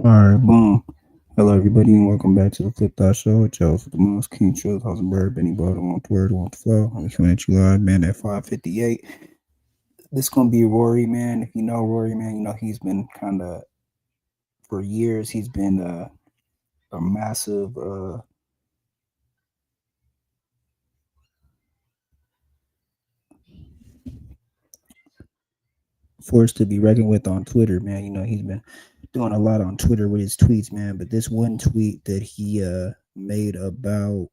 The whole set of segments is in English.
All right, boom. Hello, everybody, and welcome back to the Flip Thought Show with Joe for the most King Truth, Bird, Benny Ball, want the word, want the flow. I'm coming at you live, man, at 5:58. This gonna be Rory, man. If you know Rory, man, you know he's been kind of for years. He's been a massive force to be reckoned with on Twitter, man. You know he's been doing a lot on Twitter with his tweets, man. But this one tweet that he made about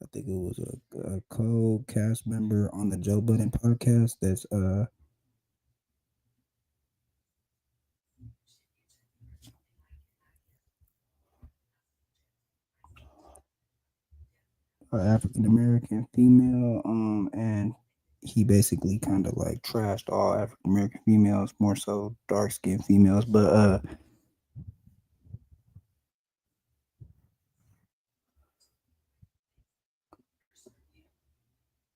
I think it was a co-cast member on the Joe Budden podcast. That's African American female. And he basically kind of like trashed all African American females, more so dark skinned females. But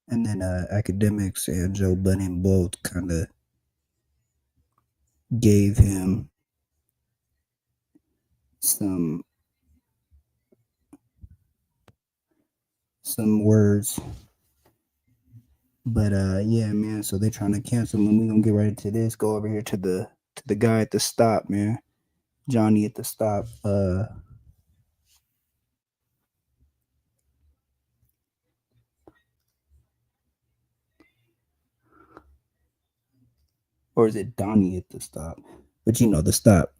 and then academics and Joe Budden both kind of gave him some words. But yeah, man. So they're trying to cancel him. We're gonna get right into this. Go over here to the guy at the stop, man. Johnny at the stop. Or is it Donnie at the stop? But you know the stop.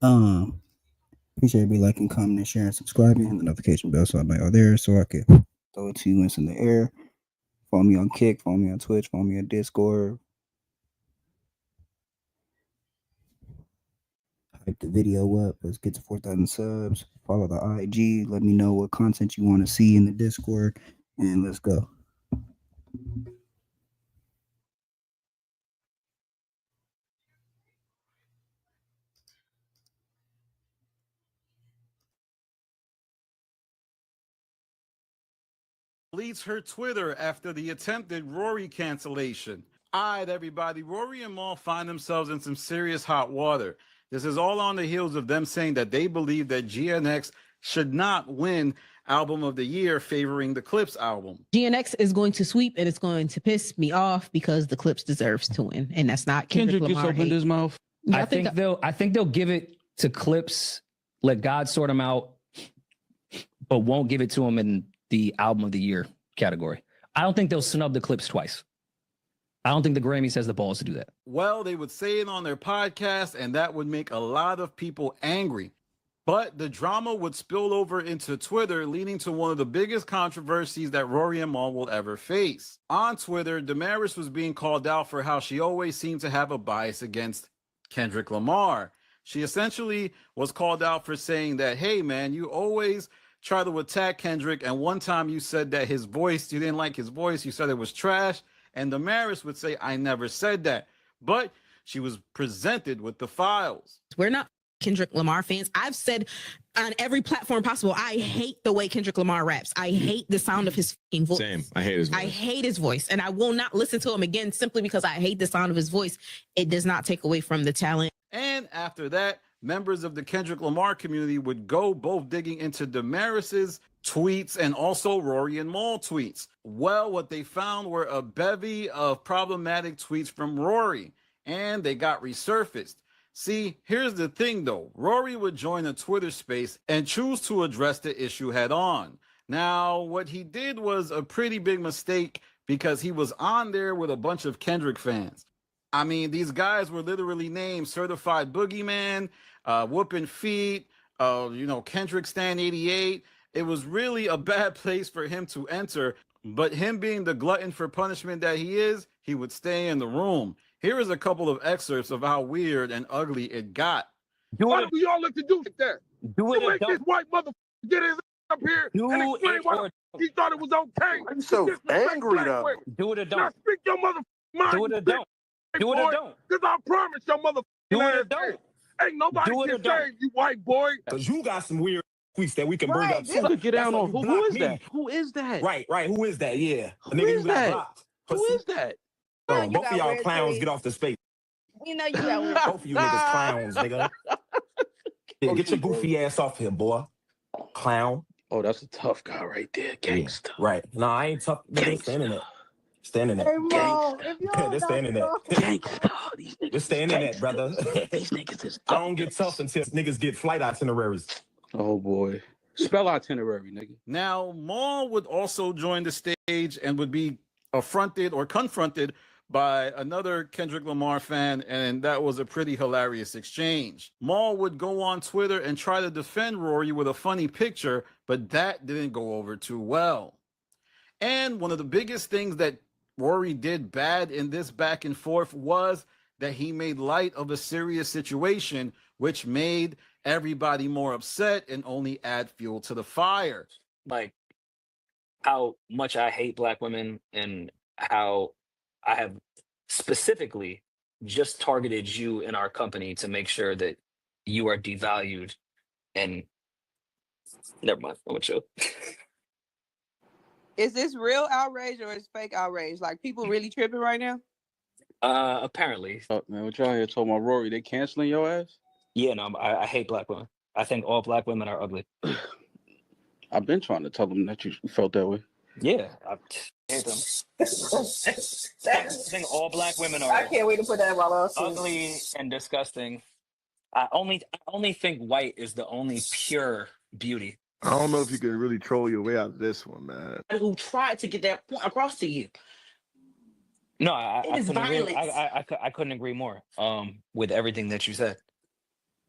Appreciate everybody liking, commenting, sharing, subscribing, and the notification bell so I know y'all there, so I can throw it to you once in the air. Follow me on Kick, follow me on Twitch, follow me on Discord. Hype the video up. Let's get to 4,000 subs. Follow the IG. Let me know what content you want to see in the Discord, and let's go. Deletes her Twitter after the attempted Rory cancellation. All right, everybody. Rory and Mal find themselves in some serious hot water. This is all on the heels of them saying that they believe that GNX should not win Album of the Year, favoring the Clips album. GNX is going to sweep, and it's going to piss me off because the Clips deserves to win, and that's not Kendrick Kendrick Lamar just opened hate. his mouth. Yeah, I think they'll give it to Clips, let God sort them out, but won't give it to him in the Album of the Year category. I don't think they'll snub the Clips twice. I don't think the Grammys has the balls to do that. Well, they would say it on their podcast, and that would make a lot of people angry. But the drama would spill over into Twitter, leading to one of the biggest controversies that Rory and Mal will ever face. On Twitter, Damaris was being called out for how she always seemed to have a bias against Kendrick Lamar. She essentially was called out for saying that, hey, man, you always try to attack Kendrick, and one time you said that his voice, you didn't like his voice, you said it was trash, and Damaris would say, I never said that. But she was presented with the files. We're not Kendrick Lamar fans. I've said on every platform possible, I hate the way Kendrick Lamar raps. I hate the sound of his voice. Same. I hate his voice. I hate his voice, and I will not listen to him again simply because I hate the sound of his voice. It does not take away from the talent. And after that, members of the Kendrick Lamar community would go both digging into Damaris's tweets and also Rory and Mal tweets. Well, what they found were a bevy of problematic tweets from Rory, and they got resurfaced. See, here's the thing though. Rory would join a Twitter space and choose to address the issue head on. Now, what he did was a pretty big mistake because he was on there with a bunch of Kendrick fans. I mean, these guys were literally named Certified Boogeyman, Whooping Feet, Kendrick Stan 88. It was really a bad place for him to enter, but him being the glutton for punishment that he is, he would stay in the room. Here is a couple of excerpts of how weird and ugly it got. Why do we all look to do like that? Do it To make this white motherfucker get his up here and explain why he thought it was okay. I'm so angry though. Do it or Now don't. speak your motherfucking mind. Do it or don't. Do it or don't. Because I promise your motherfucking Do it or ass don't. ain't nobody Do it or can don't. save you, white boy. Cause you got some weird tweets that we can bring up too. Look, get down on who is me. that? Who is that? Right. Who is that? Yeah. The Who nigga is who got that? blocked. Who is that? Both of y'all clowns get off the space. We know you got weird. Both of you niggas clowns, nigga. Yeah, get your goofy ass off here, boy. Clown. Oh, that's a tough guy right there. Gangsta. Yeah, right. Nah, I ain't tough. Nigga, it's the internet. It's the internet. Hey, Mo, if y'all This the internet. Gangsta. It's the internet, brother. These niggas is I don't get tough until niggas get flight itineraries. Oh, boy. Spell itinerary, nigga. Now, Maul would also join the stage and would be affronted or confronted by another Kendrick Lamar fan, and that was a pretty hilarious exchange. Maul would go on Twitter and try to defend Rory with a funny picture, but that didn't go over too well. And one of the biggest things that Rory did bad in this back and forth was that he made light of a serious situation, which made everybody more upset and only add fuel to the fire. Like how much I hate Black women and how I have specifically just targeted you in our company to make sure that you are devalued. And never mind, I'm gonna chill. Is this real outrage or is fake outrage? Like people really tripping right now? Apparently. Oh, man, what y'all here talking about, Rory? They canceling your ass? Yeah, no, I hate Black women. I think all Black women are ugly. I've been trying to tell them that you felt that way. Yeah, I hate them. I think all Black women are I can't wait to put that while I was ugly and disgusting. I only think white is the only pure beauty. I don't know if you can really troll your way out of this one, man. who tried to get that point across to you. No, I is couldn't agree. violence. I couldn't agree more. With everything that you said.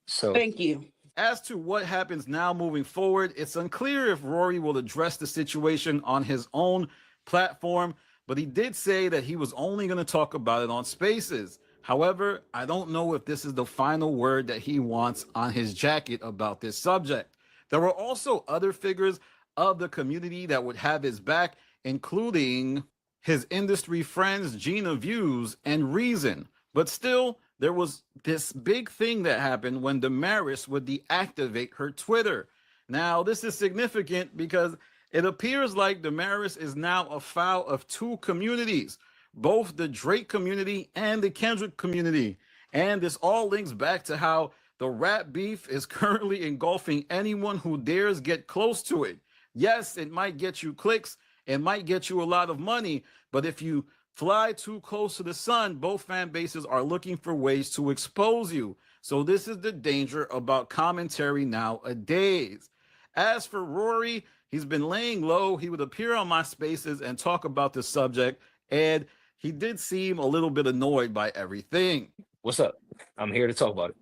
So Thank you. As to what happens now moving forward, it's unclear if Rory will address the situation on his own platform, but he did say that he was only going to talk about it on Spaces. However, I don't know if this is the final word that he wants on his jacket about this subject. There were also other figures of the community that would have his back, including his industry friends Gina Views and Reason. But still, there was this big thing that happened when Damaris would deactivate her Twitter. Now, this is significant because it appears like Damaris is now a foul of two communities, both the Drake community and the Kendrick community. And this all links back to how the rap beef is currently engulfing anyone who dares get close to it. Yes, it might get you clicks, it might get you a lot of money, but if you fly too close to the sun, both fan bases are looking for ways to expose you. So this is the danger about commentary nowadays. As for Rory, he's been laying low. He would appear on my Spaces and talk about the subject, and he did seem a little bit annoyed by everything. what's up? I'm here to talk about it.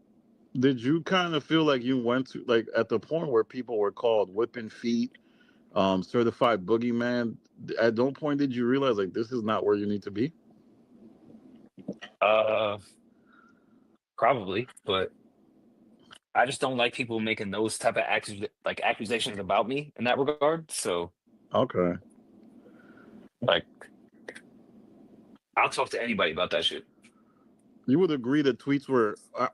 Did you kind of feel like you went to, like, at the point where people were called whipping feet, certified boogeyman? At no point did you realize, like, this is not where you need to be? Probably, but I just don't like people making those type of accusations about me in that regard. So Okay. like, I'll talk to anybody about that shit. You would agree that tweets were all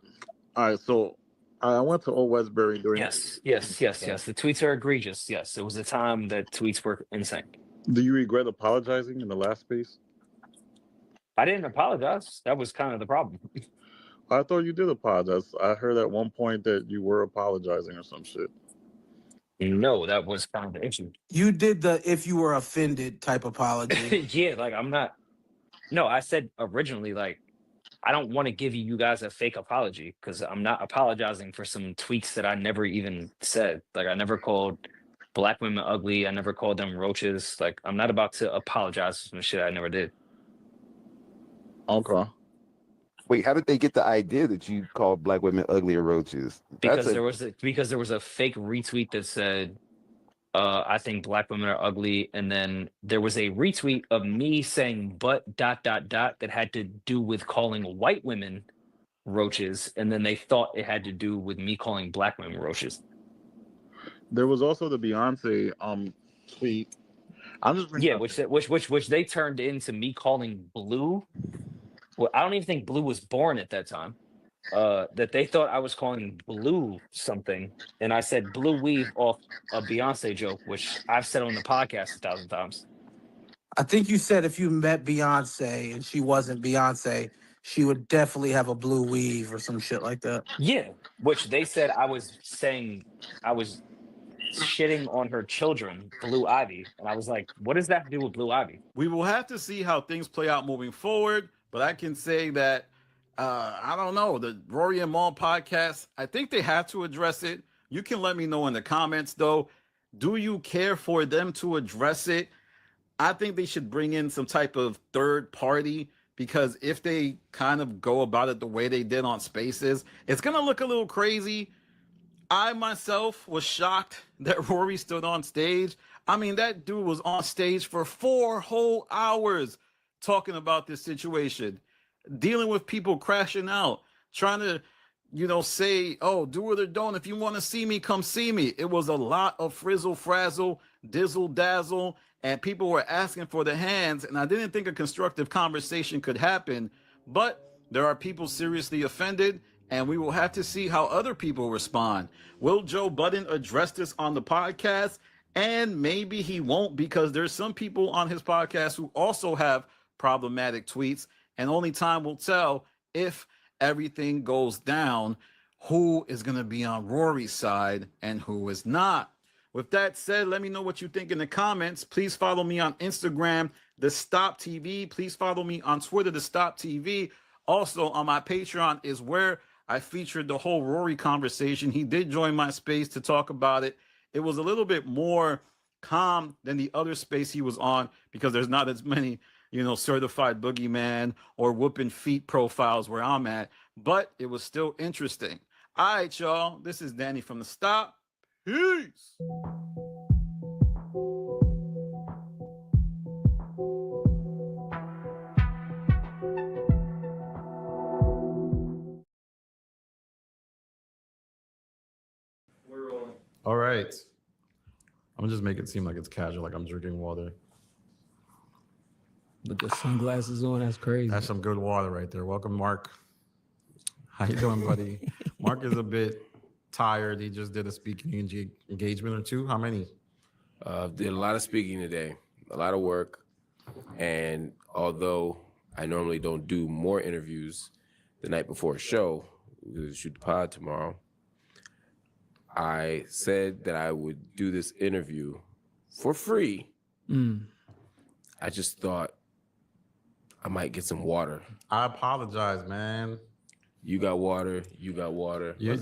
right. So I went to Old Westbury during. Yes. The tweets are egregious. Yes, it was a time that tweets were insane. Do you regret apologizing in the last space? I didn't apologize. That was kind of the problem. I thought you did apologize. I heard at one point that you were apologizing or some shit. No, that was kind of the issue. You did the if you were offended type apology. Yeah, like I'm not. No, I said originally, like, I don't want to give you guys a fake apology because I'm not apologizing for some tweets that I never even said. Like, I never called Black women ugly. I never called them roaches. Like, I'm not about to apologize for some shit I never did. Okay. Wait, how did they get the idea that you called Black women ugly or roaches? Because there was a fake retweet that said, I think Black women are ugly, and then there was a retweet of me saying but ... that had to do with calling white women roaches, and then they thought it had to do with me calling Black women roaches. There was also the Beyonce tweet. I'm just which they turned into me calling Blue. Well, I don't even think Blue was born at that time. that they thought I was calling blue something, and I said blue weave off a Beyonce joke, which I've said on the podcast 1,000 times. I think you said if you met Beyonce and she wasn't Beyonce, she would definitely have a blue weave or some shit like that. Yeah, which they said I was shitting on her children, Blue Ivy, and I was like, what does that do with Blue Ivy? We will have to see how things play out moving forward, but I can say that I don't know, the Rory and Maul podcast, I think they have to address it. You can let me know in the comments though. Do you care for them to address it? I think they should bring in some type of third party, because if they kind of go about it the way they did on Spaces, it's going to look a little crazy. I myself was shocked that Rory stood on stage. I mean, that dude was on stage for 4 whole hours talking about this situation, dealing with people crashing out, trying to, say, oh, do it or don't. If you want to see me, come see me. It was a lot of frizzle, frazzle, dizzle, dazzle, and people were asking for the hands. And I didn't think a constructive conversation could happen, but there are people seriously offended, and we will have to see how other people respond. Will Joe Budden address this on the podcast? And maybe he won't, because there's some people on his podcast who also have problematic tweets, and only time will tell if everything goes down who is going to be on Rory's side and who is not. With that said, let me know what you think in the comments. Please follow me on Instagram, The Stop TV. Please follow me on Twitter, The Stop TV. Also, on my Patreon is where I featured the whole Rory conversation. He did join my space to talk about it. It was a little bit more calm than the other space he was on, because there's not as many, certified boogeyman or whooping feet profiles where I'm at, but it was still interesting. All right, y'all. This is Danny from The Stop. Peace. All right. I'm gonna just make it seem like it's casual, like I'm drinking water. With the sunglasses on, that's crazy. That's some good water right there. Welcome, Mark. How you doing, buddy? Mark is a bit tired. He just did a speaking engagement or two. How many? Did a lot of speaking today, a lot of work. And although I normally don't do more interviews the night before a show, we'll shoot the pod tomorrow, I said that I would do this interview for free. I just thought I might get some water. I apologize, man. You got water. You got water. Yeah,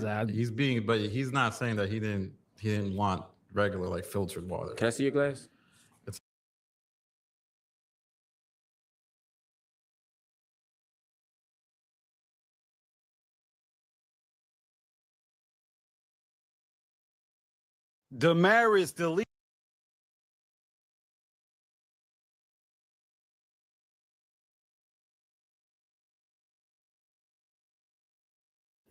but he's not saying that he didn't want regular, like, filtered water. Can I see your glass? Damaris, delete.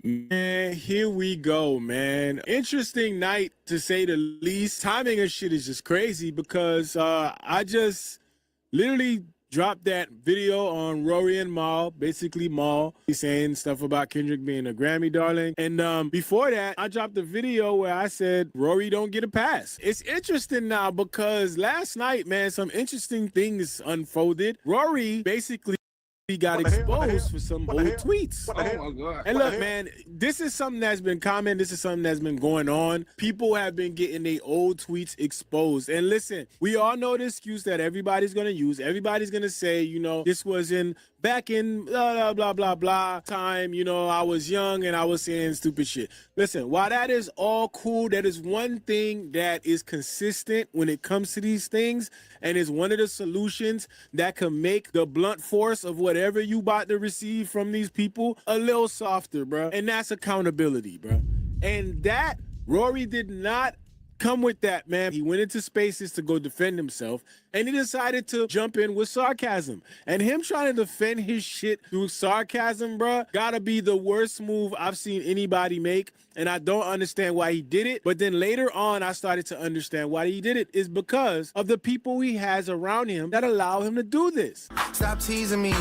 Man, here we go, man. Interesting night, to say the least. Timing of shit is just crazy, because I just literally dropped that video on Rory and Maul, basically Maul. He's saying stuff about Kendrick being a Grammy darling. And before that, I dropped a video where I said Rory don't get a pass. It's interesting now, because last night, man, some interesting things unfolded. Rory basically got exposed for some old tweets. Oh my God. And look, man, this is something that's been common. This is something that's been going on. People have been getting their old tweets exposed. And listen, we all know the excuse that everybody's going to use. Everybody's going to say, this was back in blah, blah, blah, blah time. I was young and I was saying stupid shit. Listen, while that is all cool, that is one thing that is consistent when it comes to these things, and is one of the solutions that can make the blunt force of whatever you about to receive from these people a little softer, bro. And that's accountability, bro. And that Rory did not come with that, man. He went into spaces to go defend himself, and he decided to jump in with sarcasm. And him trying to defend his shit through sarcasm, bruh, gotta be the worst move I've seen anybody make. And I don't understand why he did it. But then later on, I started to understand why he did it is because of the people he has around him that allow him to do this. Stop teasing me.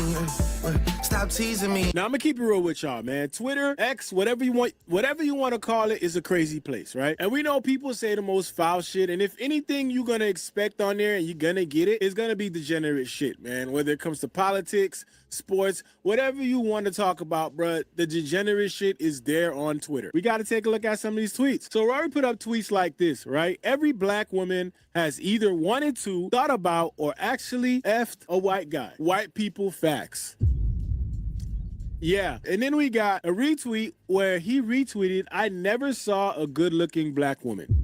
Stop teasing me. Now I'm gonna keep it real with y'all, man. Twitter, X, whatever you want to call it, is a crazy place, right? And we know people say the most foul shit. And if anything you're gonna expect on there and you're gonna get it, it's gonna be degenerate shit, man. Whether it comes to politics, sports, whatever you want to talk about, bruh, the degenerate shit is there on Twitter. We got to take a look at some of these tweets. So Rory put up tweets like this, right? Every black woman has either wanted to, thought about, or actually effed a white guy. White people facts. Yeah, and then we got a retweet where he retweeted, I never saw a good-looking black woman.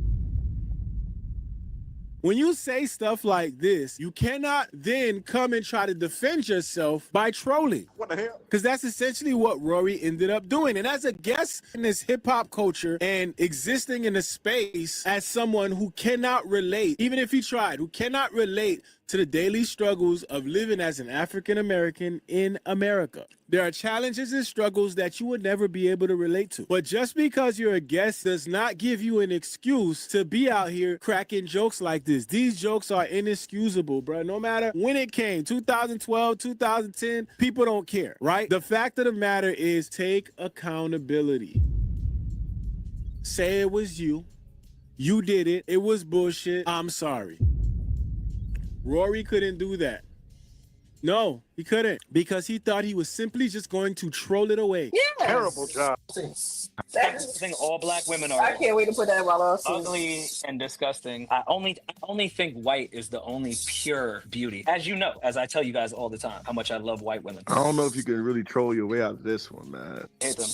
When you say stuff like this, you cannot then come and try to defend yourself by trolling. What the hell? Because that's essentially what Rory ended up doing. And as a guest in this hip-hop culture and existing in a space as someone who cannot relate, even if he tried, who cannot relate to the daily struggles of living as an African American in America. There are challenges and struggles that you would never be able to relate to. But just because you're a guest does not give you an excuse to be out here cracking jokes like this. These jokes are inexcusable, bro. No matter when it came, 2012, 2010, people don't care, right? The fact of the matter is take accountability. Say it was you. You did it. It was bullshit. I'm sorry. Rory couldn't do that. No, he couldn't, because he thought he was simply just going to troll it away. Yes. Terrible job. I think all black women are I can't wait to put that in my lawsuit. ugly and disgusting. I only think white is the only pure beauty. As you know, as I tell you guys all the time, how much I love white women. I don't know if you can really troll your way out of this one, man. I hate them.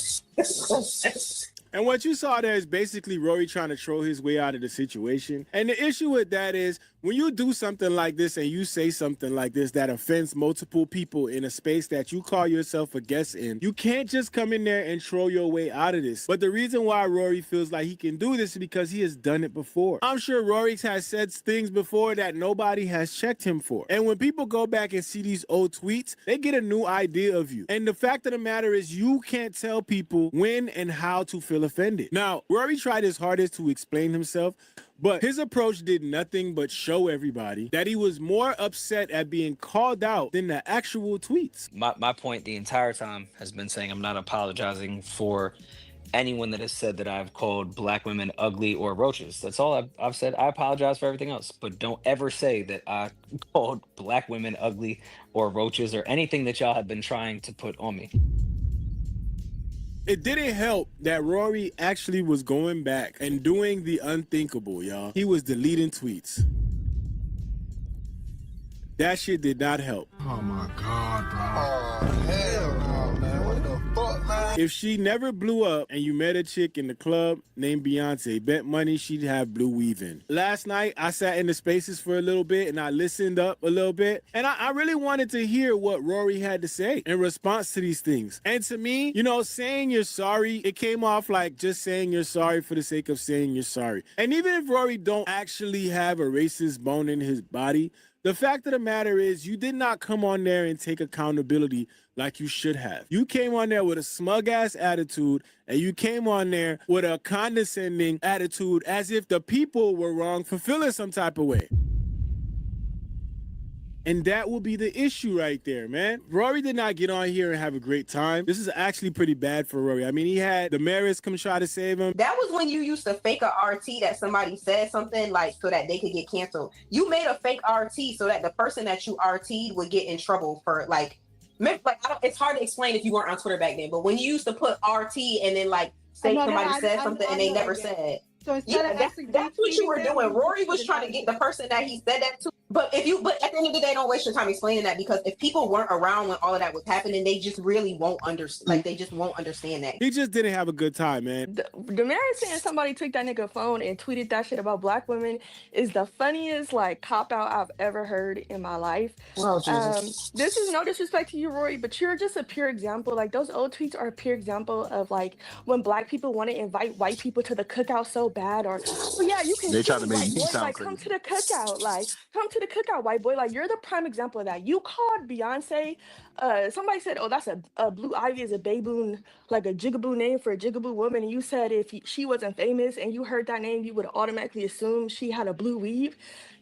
And what you saw there is basically Rory trying to troll his way out of the situation. And the issue with that is when you do something like this and you say something like this that offends multiple people in a space that you call yourself a guest in, you can't just come in there and troll your way out of this. But the reason why Rory feels like he can do this is because he has done it before. I'm sure Rory has said things before that nobody has checked him for. And when people go back and see these old tweets, they get a new idea of you. And the fact of the matter is you can't tell people when and how to feel offended. Now, Rory tried his hardest to explain himself, but his approach did nothing but show everybody that he was more upset at being called out than the actual tweets. My point the entire time has been saying I'm not apologizing for anyone that has said that I've called black women ugly or roaches. That's all I've said. I apologize for everything else, but don't ever say that I called black women ugly or roaches or anything that y'all have been trying to put on me. It didn't help that Rory actually was going back and doing the unthinkable, y'all. He was deleting tweets. That shit did not help. Oh my God, bro. Oh, hell no, man. What the fuck, man? If she never blew up and you met a chick in the club named Beyonce, bet money she'd have blue weave in. Last night, I sat in the spaces for a little bit and I listened up a little bit. And I really wanted to hear what Rory had to say in response to these things. And to me, you know, saying you're sorry, it came off like just saying you're sorry for the sake of saying you're sorry. And even if Rory don't actually have a racist bone in his body, the fact of the matter is you did not come on there and take accountability like you should have. You came on there with a smug-ass attitude, and you came on there with a condescending attitude as if the people were wrong for feeling some type of way. And that will be the issue right there, man. Rory did not get on here and have a great time. This is actually pretty bad for Rory. I mean, he had the Maris come try to save him. That was when you used to fake a RT that somebody said something like so that they could get canceled. You made a fake RT so that the person that you RT'd would get in trouble for it's hard to explain if you weren't on Twitter back then, but when you used to put RT and then like say somebody said something and they never said. So Yeah, that's what you were doing. Rory was trying to get the person that he said that to But at the end of the day, don't waste your time explaining that, because if people weren't around when all of that was happening, they just really won't understand. Like, they just won't understand that. He just didn't have a good time, man. Damaris saying somebody took that nigga phone and tweeted that shit about black women is the funniest like cop out I've ever heard in my life. Oh, Jesus. This is no disrespect to you, Rory, but you're just a pure example. Like, those old tweets are a pure example of like when black people want to invite white people to the cookout so bad, or oh yeah, you can. They try to make white me boy, sound like crazy. come to the cookout, like come to the cookout, white boy. Like, you're the prime example of that. You called Beyonce. Somebody said, "Oh, that's a Blue Ivy is a baboon, like a jigaboo name for a jigaboo woman." And you said if she wasn't famous and you heard that name, you would automatically assume she had a blue weave.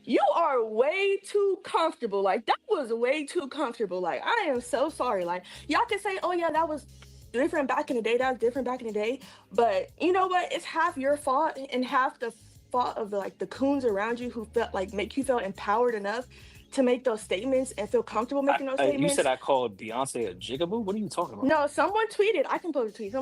You are way too comfortable. Like, that was way too comfortable. Like, I am so sorry. Like, y'all can say, "Oh yeah, that was different back in the day. That was different back in the day." But you know what? It's half your fault and half the fault of the coons around you who felt like make you feel empowered enough to make those statements and feel comfortable making those You statements. said I called Beyonce a jigaboo? What are you talking about? No, someone tweeted. I can post a tweet.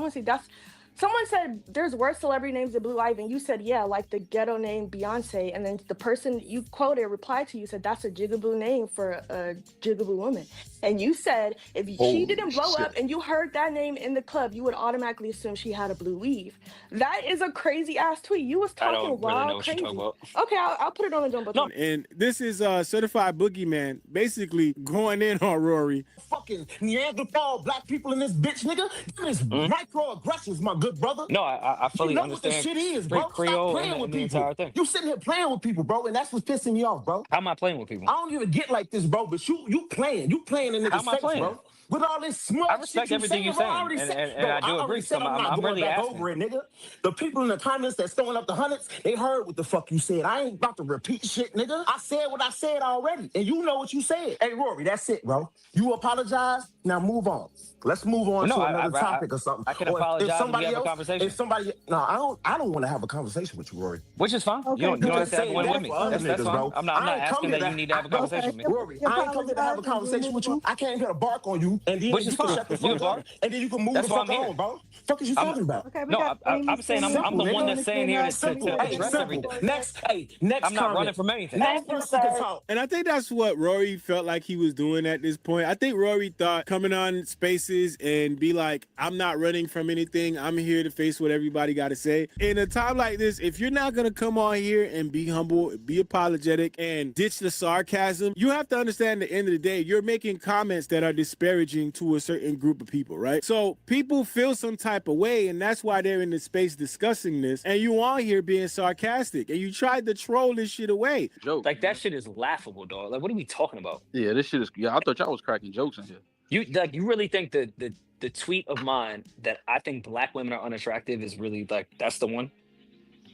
Someone said there's worse celebrity names than Blue Ivy, and you said, yeah, like the ghetto name Beyonce. And then the person you quoted replied to you said that's a jigaboo name for a jigaboo woman. And you said if she didn't blow up and you heard that name in the club, you would automatically assume she had a blue weave. That is a crazy ass tweet. You was I talking don't wild really know what crazy. you're talking about. Okay, I'll put it on the jumbo. No. And this is Certified Boogeyman basically going in on Rory. Fucking Neanderthal black people in this bitch, nigga. This is microaggressions, my good brother. No, I fully you know understand. what this shit is, Straight bro. Creole Stop playing and with the people. entire thing. You sitting here playing with people, bro, and that's what's pissing me off, bro. How am I playing with people? I don't even get like this, bro, but you playing in How niggas' am I face, playing? bro. With all this smart I respect shit everything you you're saying, bro. I saying, already and- said, and bro, I do already agree, said so I'm not I'm going really back asking. over it, nigga. The people in the comments that's throwing up the hundreds, they heard what the fuck you said. I ain't about to repeat shit, nigga. I said what I said already, and you know what you said. Hey, Rory, that's it, bro. You apologize, now move on. Let's move on No, to I- another I- topic or something. I can Or apologize if somebody we have a else, conversation. If somebody, no, I don't want to have a conversation with you, Rory. Which is fine. Okay, you don't have to say have one that with me. for other That's niggas, fine. bro. I'm not I ain't asking come that here you need to have a conversation with me. Rory, I ain't come here to have a conversation with you. I came here to bark on you, and then Which you is can fine. shut the You can fuck bark. up, and then you can move That's the why fuck I'm here. on, bro. Fuck is you talking about? No, I'm saying I'm the one that's saying here to address everything. Next I'm not comment. running from anything. Next person can talk. And I think that's what Rory felt like he was doing at this point. I think Rory thought coming on spaces and be like, I'm not running from anything. I'm here to face what everybody got to say. In a time like this, if you're not going to come on here and be humble, be apologetic, and ditch the sarcasm, you have to understand at the end of the day, you're making comments that are disparaging to a certain group of people, right? So people feel some type of way, and that's why they're in the space discussing this. And you on here being sarcastic, and you tried to troll this shit away. Joke. Like, that shit is laughable, dog. Like, what are we talking about? Yeah, this shit is. Yeah, I thought y'all was cracking jokes in here. You really think the tweet of mine that I think black women are unattractive is really like that's the one?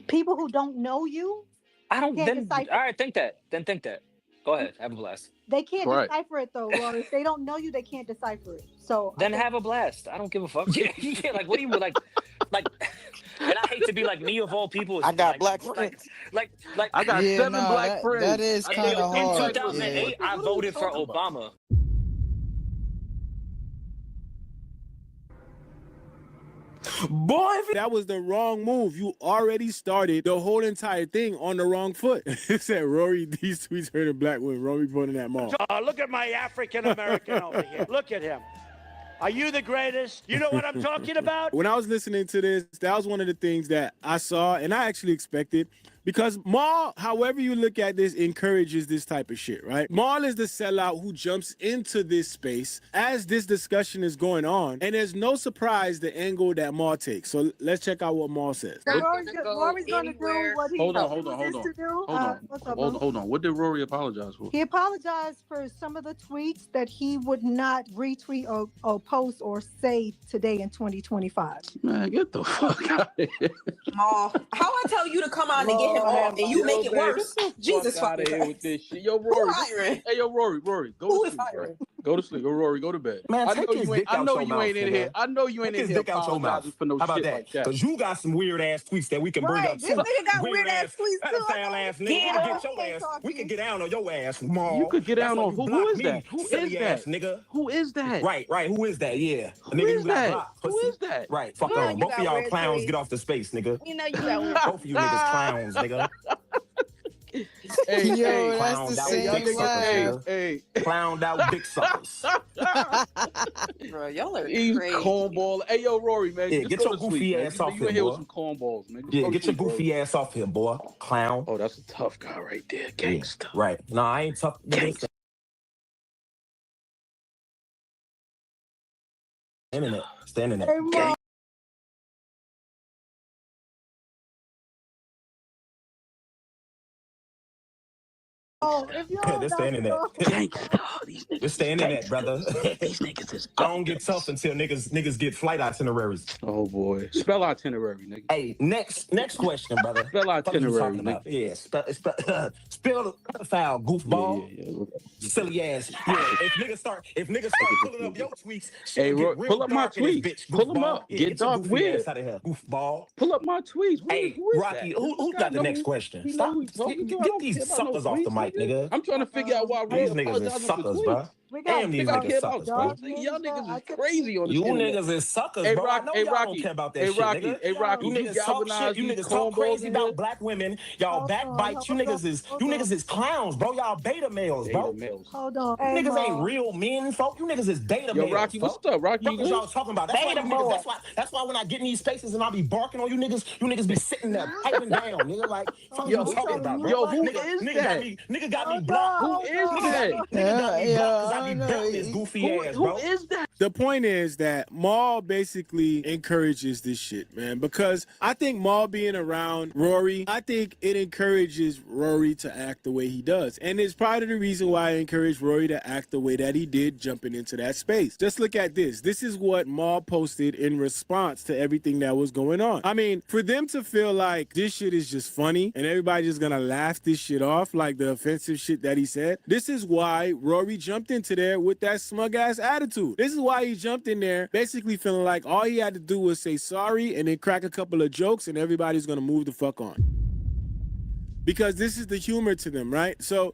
People who don't know you, I don't. can't Then decipher. all right, think that. Then think that. Go ahead, have a blast. They can't Right. decipher it though, Laura. If they don't know you, they can't decipher it. So Then have a blast. I don't give a fuck. Yeah, like what do you like? And I hate to be like me of all people. I got like, black friends. Like I got Yeah, 7 nah, black friends. that is I kinda got in hard. 2008, I voted for Obama. Boy, that was the wrong move. You already started the whole entire thing on the wrong foot. It said, Rory, these tweets hurting black women. Rory pointing at mom. Look at my African American over here. Look at him. Are you the greatest? You know what I'm talking about? When I was listening to this, that was one of the things that I saw and I actually expected. Because Maul, however you look at this, encourages this type of shit, right? Maul is the sellout who jumps into this space as this discussion is going on. And there's no surprise the angle that Maul takes. So let's check out what Maul says. Rory's going to do what he Hold on. used to do. What's up, Hold on. What did Rory apologize for? He apologized for some of the tweets that he would not retweet or post or say today in 2025. Man, get the fuck out of here. How I tell you to come on and get him off, and you make it worse. Jesus Fuck out fucking of here with Christ. this shit. Yo, Who Rory. hiring? Hey, yo, Rory. Go Who to is sleep, bro. hiring? Go to sleep. Go, Rory. Go to bed. Man, I take know his you ain't. dick I out know your you mouth, ain't in nigga. here. I know you ain't Take in his here dick out your mouth. apologizing for no How about shit that? like that. Because you got some weird ass tweets that we can bring Right, up this too. nigga got weird ass tweets too. Foul ass nigga. Get We on. can get your ass. We can get down on your ass, Maul. You could get That's down why on you who blocked is me, that? Who silly is ass that? nigga? Who is that? Right. Who is that? Yeah. Who nigga is you got that? blocked, Who pussy. is that? Right. Fuck You know on. you Both of got y'all weird clowns tweets. get off the space, nigga. You know you got weird. Both of you niggas clowns, nigga. Hey, Yo, hey, that's the same line. Hey, Clowned out big suckers. Bro, y'all are He's crazy. cornball. Hey, yo, Rory, man, Yeah, just get go your to sleep, goofy man. ass off You here, in here with boy. some cornballs, man. Just Yeah, go to get your sleep, Rory. goofy ass off here, boy. Clown. Oh, that's a tough guy right there, Yeah, gangster. right. No, I ain't tough. Nigga. Internet. It's the internet. Hey, Mom. Oh, if Yeah, y'all this the not internet. Gangster. This the internet, brother. These niggas is I don't get tough until niggas get flight itineraries. Oh boy, spell itinerary, nigga. Hey, next question, brother. Spell What you itinerary, talking about? Yeah, spell the foul, goofball. Yeah. Silly ass. Yeah, if niggas start pulling up your tweets, shit Hey, get real pull up my dark in this tweets. bitch, Pull them goofball. up. Yeah, Get get your dark goofy weird. ass out of here, goofball. Pull up my tweets. Hey, Who is Rocky, that? who This got guy the know next who- question? He know Stop. who he's talking to. I Get don't care these about no suckers off the tweets, mic, nigga. I'm trying to figure out why Rory These niggas is apologizing for suckers, tweets. bro. We got Damn, these Think I niggas care about suckers, bro. tweets? Nigga, y'all niggas is crazy on this You internet. niggas is suckers, Hey, bro. I Rock, know hey, y'all Rocky. don't care about that Hey, shit, Rocky. nigga. Hey, Rocky. You You niggas talk galvanize shit. You these niggas talk cornballs crazy in here. about black women. Y'all hold backbite. on, You niggas hold is clowns, bro. Y'all beta males, bro. Hold on. You Hey, niggas ain't Mom. real men, folk. You niggas is beta Yo, males, Rocky, what's folk. up, Rocky? You Fuck is good? y'all talking about? That's why Beta you niggas. boy. That's why when I get in these spaces and I be barking on you niggas be sitting there piping down, nigga. Like, fuck Hold you on. You talking telling about, me bro? Yo, who what? is that? Nigga got me Hold blocked. on, Who hold is on, that? hold on. Nigga got me blocked because I I be don't know. belting his goofy ass, Who bro. is that? The point is that Maul basically encourages this shit, man, because I think Maul being around Rory, I think it encourages Rory to act the way he does. And it's part of the reason why I encouraged Rory to act the way that he did jumping into that space. Just look at this. This is what Maul posted in response to everything that was going on. I mean, for them to feel like this shit is just funny and everybody's just gonna laugh this shit off, like the offensive shit that he said, this is why Rory jumped into there with that smug ass attitude. This is why he jumped in there basically feeling like all he had to do was say sorry and then crack a couple of jokes and everybody's gonna move the fuck on. Because this is the humor to them, right? So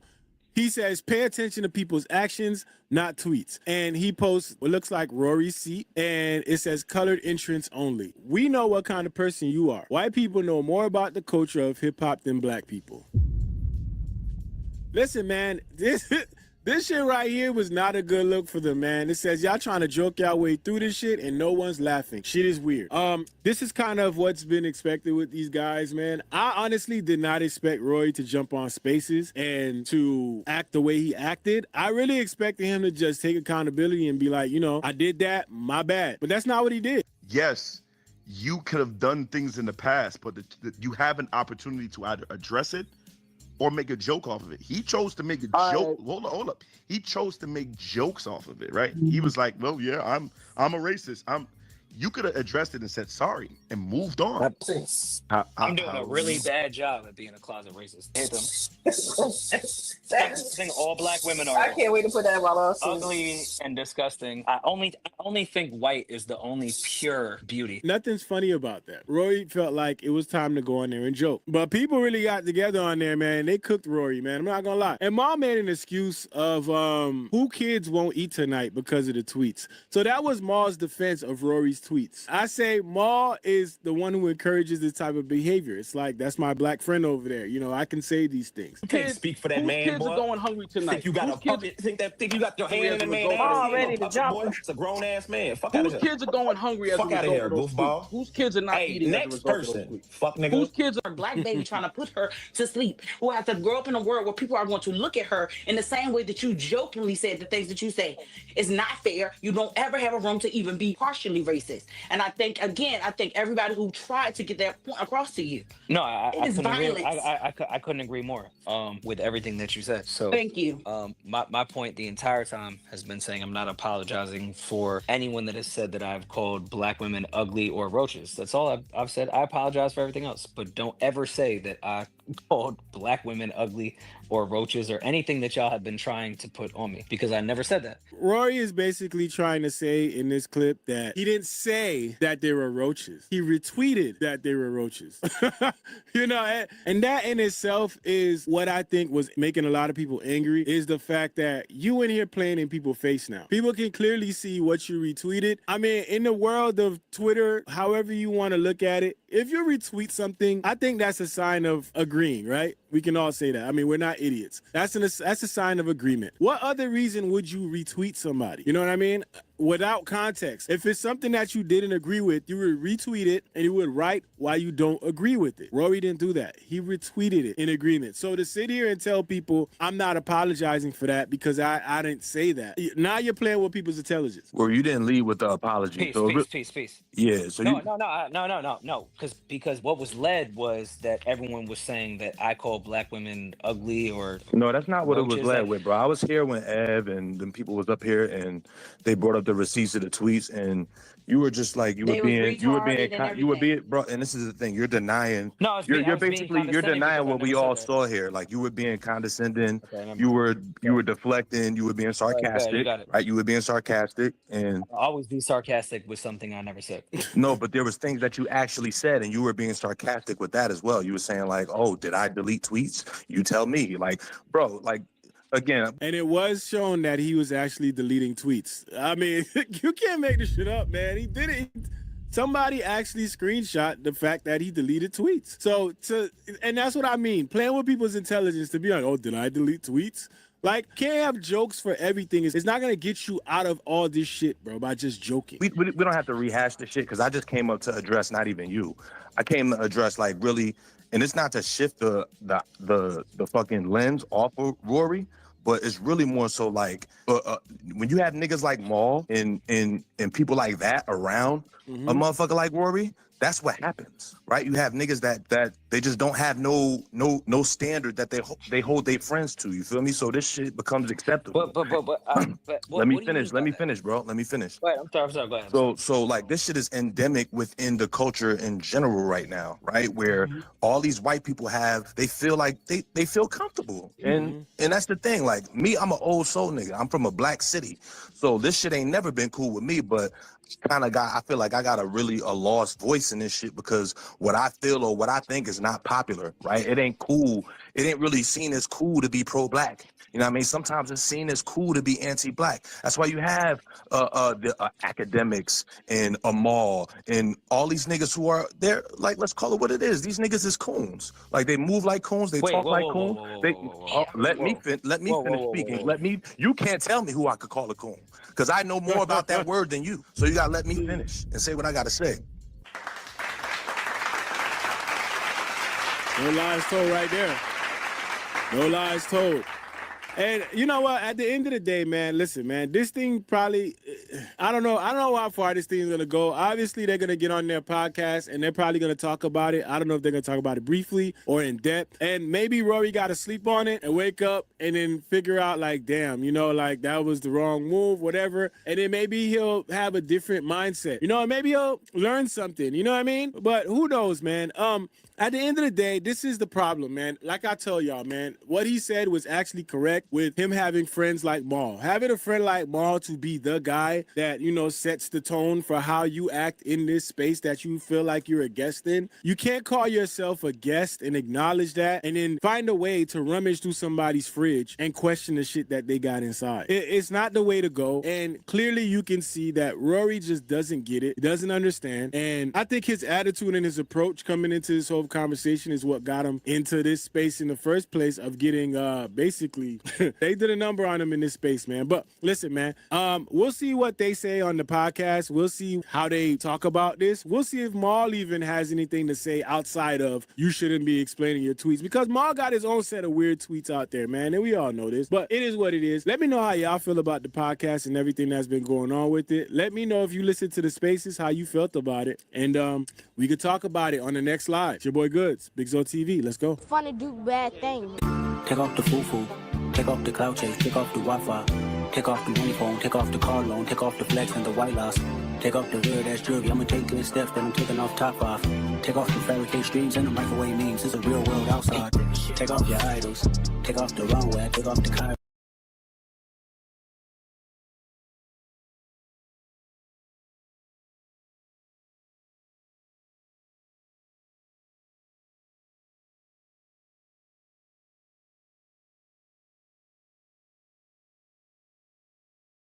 he says, pay attention to people's actions, not tweets. And he posts what looks like Rory's seat, and it says colored entrance only. We know what kind of person you are. White people know more about the culture of hip hop than black people. Listen, man, this shit right here was not a good look for them, man. It says y'all trying to joke y'all way through this shit and no one's laughing. Shit is weird. This is kind of what's been expected with these guys, man. I honestly did not expect Roy to jump on spaces and to act the way he acted. I really expected him to just take accountability and be like, you know, I did that, my bad. But that's not what he did. Yes, you could have done things in the past, but you have an opportunity to either address it or make a joke off of it. He chose to make a joke. Hold up. He chose to make jokes off of it, right? He was like, well, yeah, I'm a racist. You could have addressed it and said sorry and moved on. I'm doing a really bad job at being a closet racist. I think all black women are I can't wait to put that in my lawsuit. ugly and disgusting. I only think white is the only pure beauty. Nothing's funny about that. Rory felt like it was time to go in there and joke. But people really got together on there, man. They cooked Rory, man. I'm not gonna lie. And Mom made an excuse of who kids won't eat tonight because of the tweets. So that was Maul's defense of Rory's tweets. I say Maul is the one who encourages this type of behavior. It's like, that's my black friend over there. You know, I can say these things. You can't speak for that man, kids boy. are going hungry tonight? Think you got a puppet? Think you got your hand in the man? Mom ready to jump. Boy, it's a grown ass man. Fuck out of Whose here. kids are going hungry as Fuck a out of result here, of those goofball. tweets? Whose kids are not eating as a Next result of those person. tweets? Fuck nigga. Whose kids Her black baby trying to put her to sleep, who has to grow up in a world where people are going to look at her in the same way that you jokingly said the things that you say. It's not fair. You don't ever have a room to even be partially racist. And I think everybody who tried to get that point across to you. No, I It is couldn't agree. violence. I couldn't agree more with everything that you said. So Thank you. My point the entire time has been saying I'm not apologizing for anyone that has said that I've called black women ugly or roaches. That's all I've said. I apologize for everything else, but don't ever say that I called black women ugly or roaches or anything that y'all have been trying to put on me, because I never said that. Rory is basically trying to say in this clip that he didn't say that they were roaches. He retweeted that they were roaches. You know, and that in itself is what I think was making a lot of people angry, is the fact that you in here playing in people's face now. People can clearly see what you retweeted. I mean, in the world of Twitter, however you want to look at it, if you retweet something, I think that's a sign of agreeing, right? We can all say that. I mean, we're not idiots. That's a sign of agreement. What other reason would you retweet somebody? You know what I mean? Without context. If it's something that you didn't agree with, you would retweet it and you would write why you don't agree with it. Rory didn't do that. He retweeted it in agreement. So to sit here and tell people I'm not apologizing for that because I didn't say that. Now you're playing with people's intelligence. Well, you didn't lead with the apology. Peace, So peace. yeah, so No. Because what was led was that everyone was saying that I call black women ugly or no, that's not what it was roaches. led with, bro. I was here when Ev and them people was up here and they brought up the receipts of the tweets and you were just like you were being bro. And this is the thing, you're denying. No, you're basically denying what we all saw here. Like you were being condescending, you were deflecting, you were being sarcastic, right? You were being sarcastic, and I always be sarcastic with something I never said. no, but there was things that you actually said, and you were being sarcastic with that as well. You were saying like, "Oh, did I delete tweets?" You tell me, like, bro, like. Again, and it was shown that he was actually deleting tweets. I mean, you can't make this shit up, man. He did it. Somebody actually screenshot the fact that he deleted tweets. And that's what I mean. Playing with people's intelligence to be like, oh, did I delete tweets? Like, can't have jokes for everything. It's not gonna get you out of all this shit, bro, by just joking. We don't have to rehash this shit because I just came up to address not even you. I came to address like really, and it's not to shift the fucking lens off of Rory, but it's really more so like when you have niggas like Maul and people like that around a motherfucker like Rory, that's what happens, right? You have niggas that they just don't have no standard that they hold their friends to. You feel me? So this shit becomes acceptable. Let me finish, bro. Let me finish. Go ahead. I'm sorry. Go ahead. So like this shit is endemic within the culture in general right now, right? Where all these white people they feel like they feel comfortable, and that's the thing. Like me, I'm an old soul nigga. I'm from a black city, so this shit ain't never been cool with me, but. I feel like I got a lost voice in this shit because what I feel or what I think is not popular, right? It ain't cool. It ain't really seen as cool to be pro-black. You know what I mean? Sometimes it's seen as cool to be anti-black. That's why you have the academics and Amal and all these niggas who are there. Like, let's call it what it is. These niggas is coons. Like they move like coons. They talk like coons. Let me finish speaking. You can't tell me who I could call a coon because I know more about that word than you. So you gotta let me finish and say what I gotta say. No lies told right there. No lies told. And you know what? At the end of the day, man, listen, man, this thing probably, I don't know how far this thing is going to go. Obviously, they're going to get on their podcast and they're probably going to talk about it. I don't know if they're going to talk about it briefly or in depth. And maybe Rory got to sleep on it and wake up and then figure out like, damn, you know, like that was the wrong move, whatever. And then maybe he'll have a different mindset, you know, maybe he'll learn something, you know what I mean? But who knows, man? At the end of the day, this is the problem, man. Like I tell y'all, man, what he said was actually correct with him having friends like Maul. Having a friend like Maul to be the guy that, you know, sets the tone for how you act in this space that you feel like you're a guest in. You can't call yourself a guest and acknowledge that and then find a way to rummage through somebody's fridge and question the shit that they got inside. It's not the way to go. And clearly you can see that Rory just doesn't get it, doesn't understand. And I think his attitude and his approach coming into this whole conversation is what got him into this space in the first place of getting basically they did a number on him in this space, man. But listen, man, we'll see what they say on the podcast. We'll see how they talk about this. We'll see if Maul even has anything to say outside of you shouldn't be explaining your tweets, because Maul got his own set of weird tweets out there, man, and we all know this. But it is what it is. Let me know how y'all feel about the podcast and everything that's been going on with it. Let me know if you listen to the spaces how you felt about it, and we could talk about it on the next live. It's your boy Goods, Big Zo TV. Let's go. Fun to do bad things. Take off the foo-foo. Take off the cloud chase. Take off the Wi-Fi. Take off the money phone. Take off the car loan. Take off the flex and the white loss. Take off the real that's jewelry. I'ma take good steps that I'm taking off top off. Take off the fabricate streams and the microwave memes. It's a real world outside. Take off your idols. Take off the runway. Take off the car.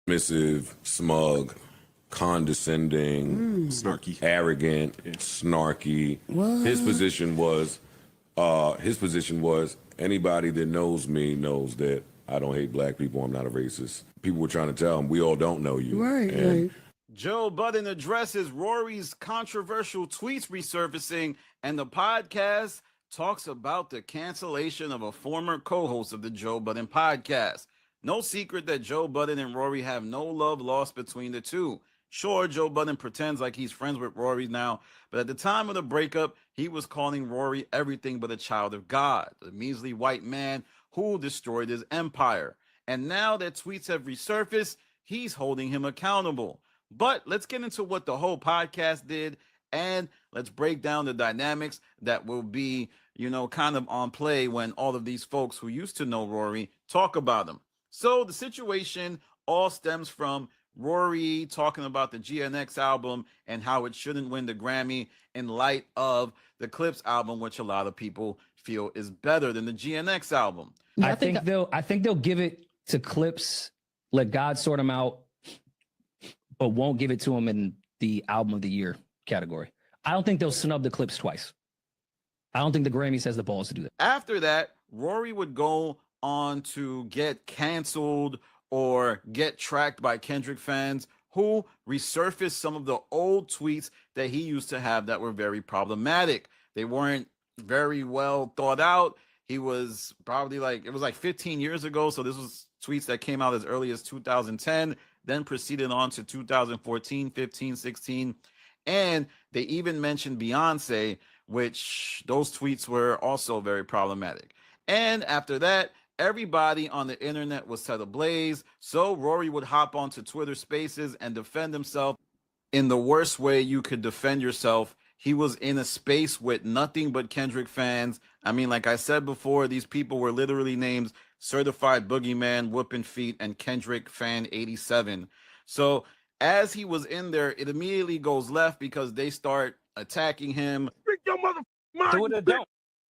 Dismissive, smug, condescending, snarky, arrogant, snarky. What? His position was Anybody that knows me knows that I don't hate black people. I'm not a racist. People were trying to tell him, we all don't know you. Right, And right. Joe Budden addresses Rory's controversial tweets resurfacing, and the podcast talks about the cancellation of a former co-host of the Joe Budden podcast. No secret that Joe Budden and Rory have no love lost between the two. Sure, Joe Budden pretends like he's friends with Rory now, but at the time of the breakup, he was calling Rory everything but a child of God, a measly white man who destroyed his empire. And now that tweets have resurfaced, he's holding him accountable. But let's get into what the whole podcast did, and let's break down the dynamics that will be, kind of on play when all of these folks who used to know Rory talk about him. So the situation all stems from Rory talking about the GNX album and how it shouldn't win the Grammy in light of the Clips album, which a lot of people feel is better than the GNX album. I think they'll give it to Clips, let God sort them out, but won't give it to him in the album of the year category. I don't think they'll snub the Clips twice. I don't think the Grammys has the balls to do that. After that, Rory would go on to get canceled or get tracked by Kendrick fans who resurfaced some of the old tweets that he used to have that were very problematic. They weren't very well thought out. He was probably it was 15 years ago. So this was tweets that came out as early as 2010, then proceeded on to 2014, 15, 16. And they even mentioned Beyonce, which those tweets were also very problematic. And after that, everybody on the internet was set ablaze. So Rory would hop onto Twitter Spaces and defend himself in the worst way you could defend yourself. He was in a space with nothing but Kendrick fans. I mean, like I said before, these people were literally named Certified Boogeyman, Whooping Feet, and Kendrick Fan 87. So as he was in there, it immediately goes left because they start attacking him. Speak your mother mind. Do it or don't.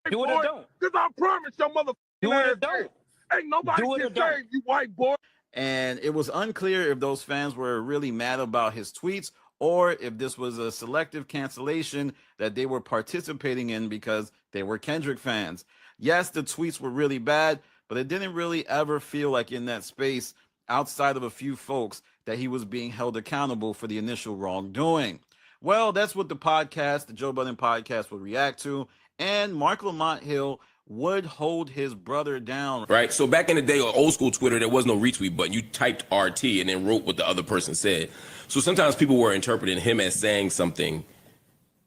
Do it or don't. Because I promise your mother Do it or don't. Ain't nobody Do it or can don't. save you, white boy. And it was unclear if those fans were really mad about his tweets or if this was a selective cancellation that they were participating in because they were Kendrick fans. Yes, the tweets were really bad, but it didn't really ever feel like in that space, outside of a few folks, that he was being held accountable for the initial wrongdoing. Well, that's what the podcast, the Joe Budden podcast, would react to. And Mark Lamont Hill would hold his brother down. Right. So back in the day on old school Twitter, there was no retweet button. You typed RT and then wrote what the other person said. So sometimes people were interpreting him as saying something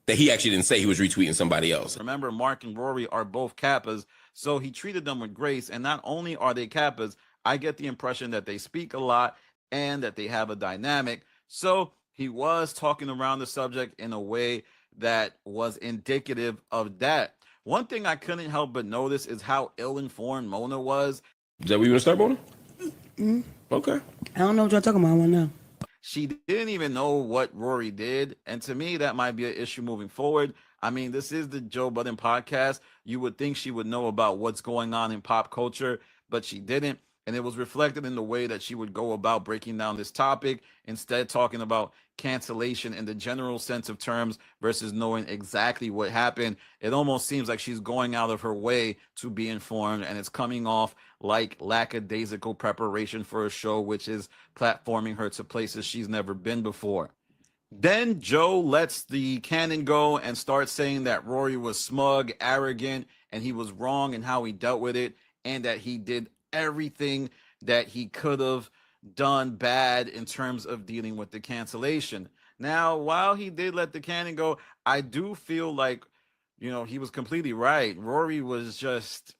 that he actually didn't say. He was retweeting somebody else. Remember, Mark and Rory are both Kappas, so he treated them with grace. And not only are they Kappas, I get the impression that they speak a lot and that they have a dynamic. So he was talking around the subject in a way that was indicative of that. One thing I couldn't help but notice is how ill-informed Mona was. Is that where you want to start, Mona? Mm-hmm. Okay. I don't know what y'all talking about right now. She didn't even know what Rory did. And to me, that might be an issue moving forward. I mean, this is the Joe Budden podcast. You would think she would know about what's going on in pop culture, but she didn't. And it was reflected in the way that she would go about breaking down this topic, instead talking about cancellation in the general sense of terms versus knowing exactly what happened. It almost seems like she's going out of her way to be informed, and it's coming off like lackadaisical preparation for a show, which is platforming her to places she's never been before. Then Joe lets the cannon go and starts saying that Rory was smug, arrogant, and he was wrong in how he dealt with it, and that he did everything that he could have done bad in terms of dealing with the cancellation. Now, while he did let the cannon go, I do feel like, he was completely right. Rory was just,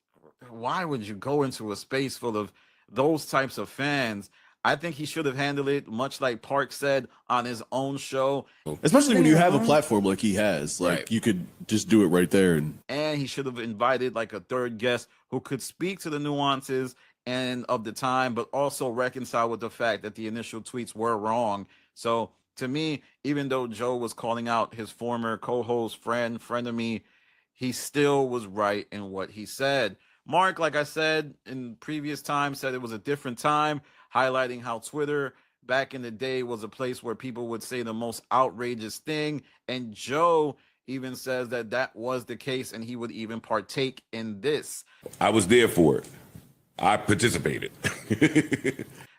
why would you go into a space full of those types of fans? I think he should have handled it much like Park said on his own show. Especially when you have a platform like he has. Like, you could just do it right there. And he should have invited like a third guest who could speak to the nuances and of the time, but also reconcile with the fact that the initial tweets were wrong. So to me, even though Joe was calling out his former co-host, friend of me, he still was right in what he said. Mark, like I said in previous times, said it was a different time, highlighting how Twitter back in the day was a place where people would say the most outrageous thing. And Joe even says that that was the case and he would even partake in this. I was there for it. I participated.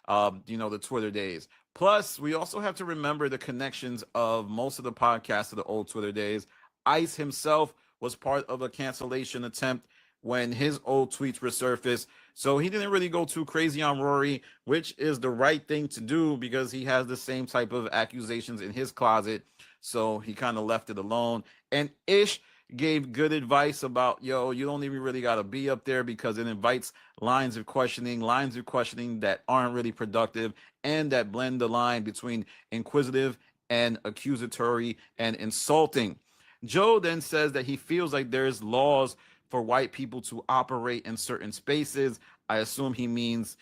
The Twitter days. Plus, we also have to remember the connections of most of the podcasts of the old Twitter days. Ice himself was part of a cancellation attempt when his old tweets resurfaced. So he didn't really go too crazy on Rory, which is the right thing to do because he has the same type of accusations in his closet. So he kind of left it alone. And Ish gave good advice about, you don't even really got to be up there because it invites lines of questioning that aren't really productive and that blend the line between inquisitive and accusatory and insulting. Joe then says that he feels like there's laws for white people to operate in certain spaces. I assume he means,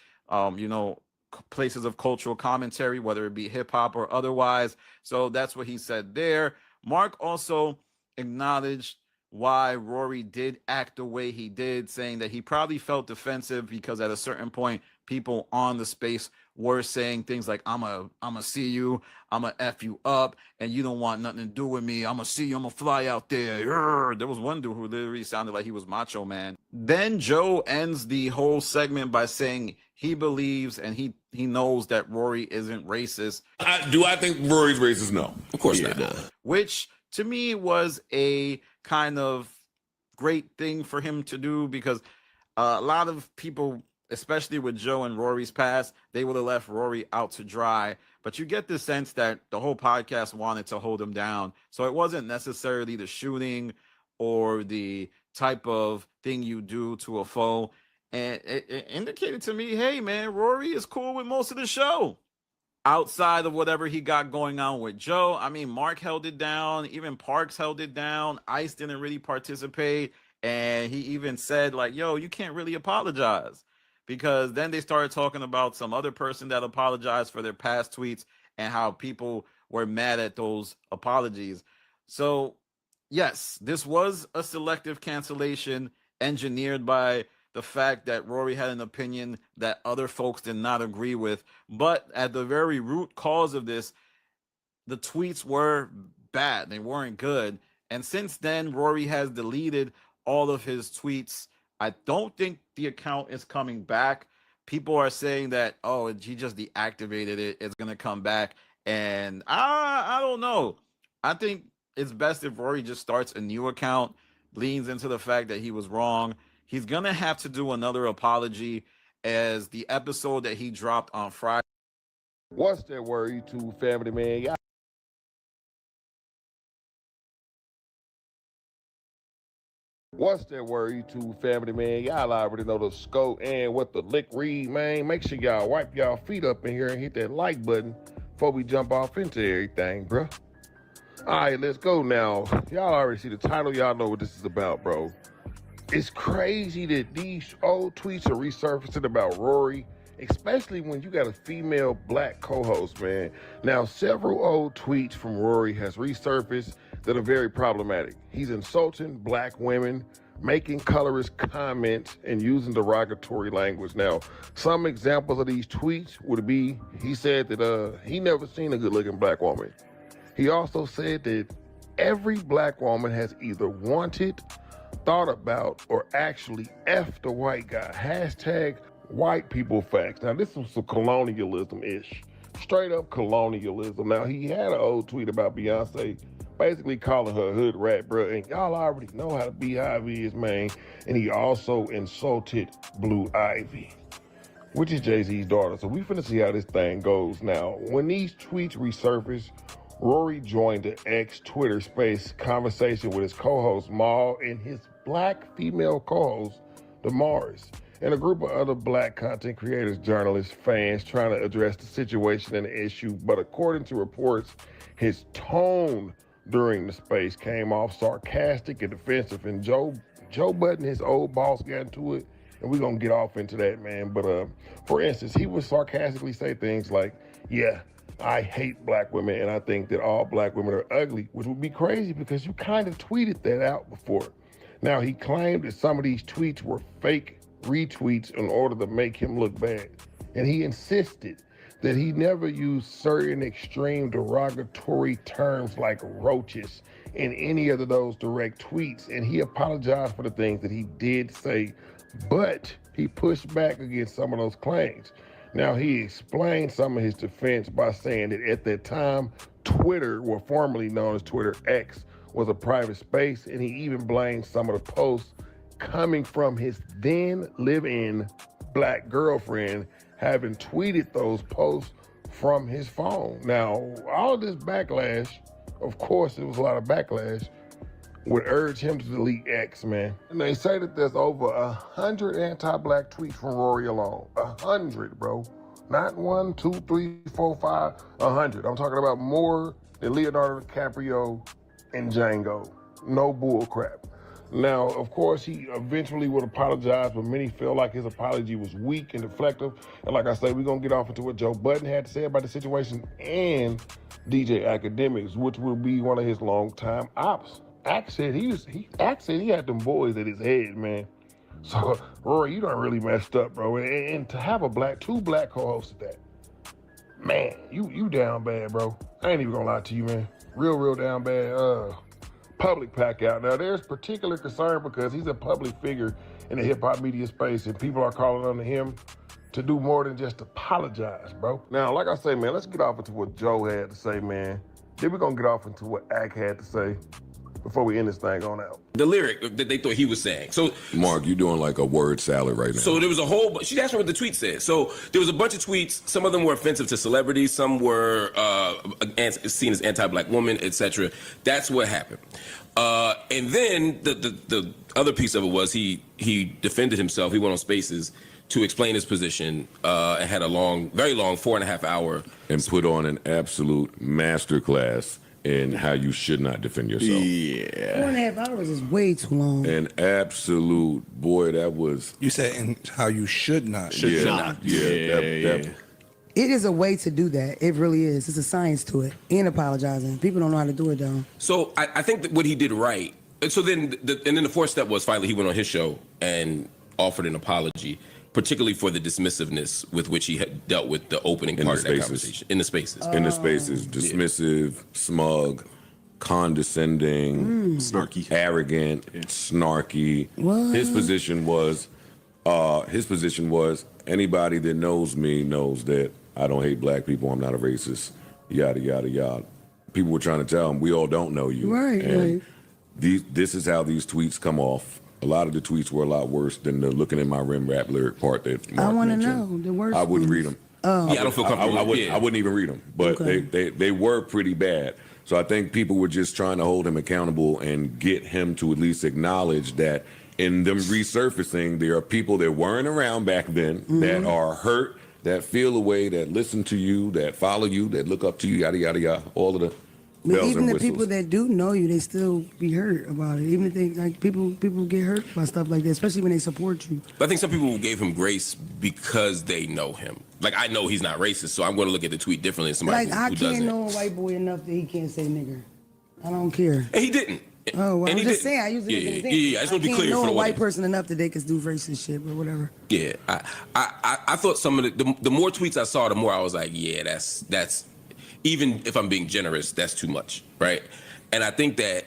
places of cultural commentary, whether it be hip hop or otherwise. So that's what he said there. Mark also acknowledged why Rory did act the way he did, saying that he probably felt defensive because at a certain point, people on the space were saying things like, I'ma see you, I'ma F you up, and you don't want nothing to do with me. I'ma see you, I'ma fly out there. Urgh. There was one dude who literally sounded like he was Macho Man. Then Joe ends the whole segment by saying he believes and he knows that Rory isn't racist. Do I think Rory's racist? No. Of course not. Which to me was a kind of great thing for him to do because a lot of people, especially with Joe and Rory's past, they would have left Rory out to dry. But you get the sense that the whole podcast wanted to hold him down. So it wasn't necessarily the shooting or the type of thing you do to a foe. And it indicated to me, hey, man, Rory is cool with most of the show. Outside of whatever he got going on with Joe, I mean, Mark held it down. Even Parks held it down. Ice didn't really participate. And he even said, like, you can't really apologize. Because then they started talking about some other person that apologized for their past tweets and how people were mad at those apologies. So, yes, this was a selective cancellation engineered by the fact that Rory had an opinion that other folks did not agree with. But at the very root cause of this, the tweets were bad. They weren't good. And since then, Rory has deleted all of his tweets. I don't think the account is coming back. People are saying that, he just deactivated it. It's going to come back. And I don't know. I think it's best if Rory just starts a new account, leans into the fact that he was wrong. He's going to have to do another apology as the episode that he dropped on Friday. What's that word, YouTube family, man? Y'all. What's that word, YouTube family, man? Y'all already know the scope and what the lick read, man. Make sure y'all wipe y'all feet up in here and hit that like button before we jump off into everything, bro. All right, let's go now. Y'all already see the title. Y'all know what this is about, bro. It's crazy that these old tweets are resurfacing about Rory, especially when you got a female black co-host, man. Now, several old tweets from Rory has resurfaced that are very problematic. He's insulting black women, making colorist comments, and using derogatory language. Now, some examples of these tweets would be, he said that he never seen a good-looking black woman. He also said that every black woman has either wanted, thought about, or actually effed a white guy. Hashtag white people facts. Now, this was some colonialism-ish. Straight up colonialism. Now, he had an old tweet about Beyonce basically calling her a hood rat, bro. And y'all already know how the Beehive is, man. And he also insulted Blue Ivy, which is Jay-Z's daughter. So we finna see how this thing goes now. When these tweets resurface, Rory joined the X Twitter space conversation with his co-host Maul and his black female co-host Damaris, and a group of other black content creators, journalists, fans trying to address the situation and the issue. But according to reports, his tone during the space came off sarcastic and defensive, and Joe Budden, his old boss, got into it, and we're gonna get off into that, man. But for instance, he would sarcastically say things like, yeah, I hate black women, and I think that all black women are ugly, which would be crazy because you kind of tweeted that out before. Now, he claimed that some of these tweets were fake retweets in order to make him look bad. And he insisted that he never used certain extreme derogatory terms like roaches in any of those direct tweets, and he apologized for the things that he did say, but he pushed back against some of those claims. Now, he explained some of his defense by saying that at that time, Twitter, or formerly known as Twitter X, was a private space, and he even blamed some of the posts coming from his then live-in black girlfriend having tweeted those posts from his phone. Now, all of this backlash, of course, it was a lot of backlash, would urge him to delete X, man. And they say that there's over 100 anti-black tweets from Rory alone. 100, bro. Not 1, 2, 3, 4, 5, 100. I'm talking about more than Leonardo DiCaprio and Django. No bull crap. Now, of course, he eventually would apologize, but many feel like his apology was weak and deflective. And like I say, we're going to get off into what Joe Budden had to say about the situation and DJ Academics, which will be one of his longtime ops. Ack said he had them boys at his head, man. So, Rory, you done really messed up, bro. And to have two black co-hosts at that, man, you down bad, bro. I ain't even gonna lie to you, man. Real down bad. Public pack out. Now, there's particular concern because he's a public figure in the hip-hop media space, and people are calling on him to do more than just apologize, bro. Now, like I say, man, let's get off into what Joe had to say, man. Then we're gonna get off into what Ack had to say before we end this thing on out. The lyric that they thought he was saying. So, Mark, you're doing like a word salad right now. So there was a whole. She asked me what the tweet said. So there was a bunch of tweets. Some of them were offensive to celebrities. Some were seen as anti-black women, etc. That's what happened. And then the other piece of it was he defended himself. He went on Spaces to explain his position and had a very long 4.5 hour and put on an absolute masterclass in how you should not defend yourself. Yeah. 4.5 hours is way too long. An absolute, boy, that was... You said in how you should not. Should not. That, it is a way to do that. It really is. It's a science to it. And apologizing. People don't know how to do it, though. So I think that what he did right. So then, the fourth step was finally he went on his show and offered an apology, particularly for the dismissiveness with which he had dealt with the opening part of that conversation. In the Spaces. In the Spaces. Dismissive, smug, condescending, snarky, arrogant, snarky. What? His position was anybody that knows me knows that I don't hate black people. I'm not a racist. Yada yada yada. People were trying to tell him we all don't know you. Right. And this is how these tweets come off. A lot of the tweets were a lot worse than the looking in my rim rap lyric part that Mark I want to mentioned. know the worst. I wouldn't read them. Oh. Yeah, I don't feel comfortable. I wouldn't even read them, but Okay. they were pretty bad. So I think people were just trying to hold him accountable and get him to at least acknowledge that in them resurfacing, there are people that weren't around back then that are hurt, that feel a way, that listen to you, that follow you, that look up to you, yada yada yada. All of the But bells even and the whistles. people that do know you, they still be hurt about it. Even if they like people get hurt by stuff like that, especially when they support you. But I think some people gave him grace because they know him. Like, I know he's not racist, so I'm going to look at the tweet differently than somebody Like who I doesn't. can't know a white boy enough that he can't say nigger. I don't care. And he didn't. Oh, well, And I'm he just didn't. saying. I usually Yeah, make yeah, it yeah, I just want to be can't clear know for a the white audience. person enough that they could do racist shit, but whatever. Yeah, I thought some of the more tweets I saw, the more I was like, yeah, that's even if I'm being generous, that's too much, right? And I think that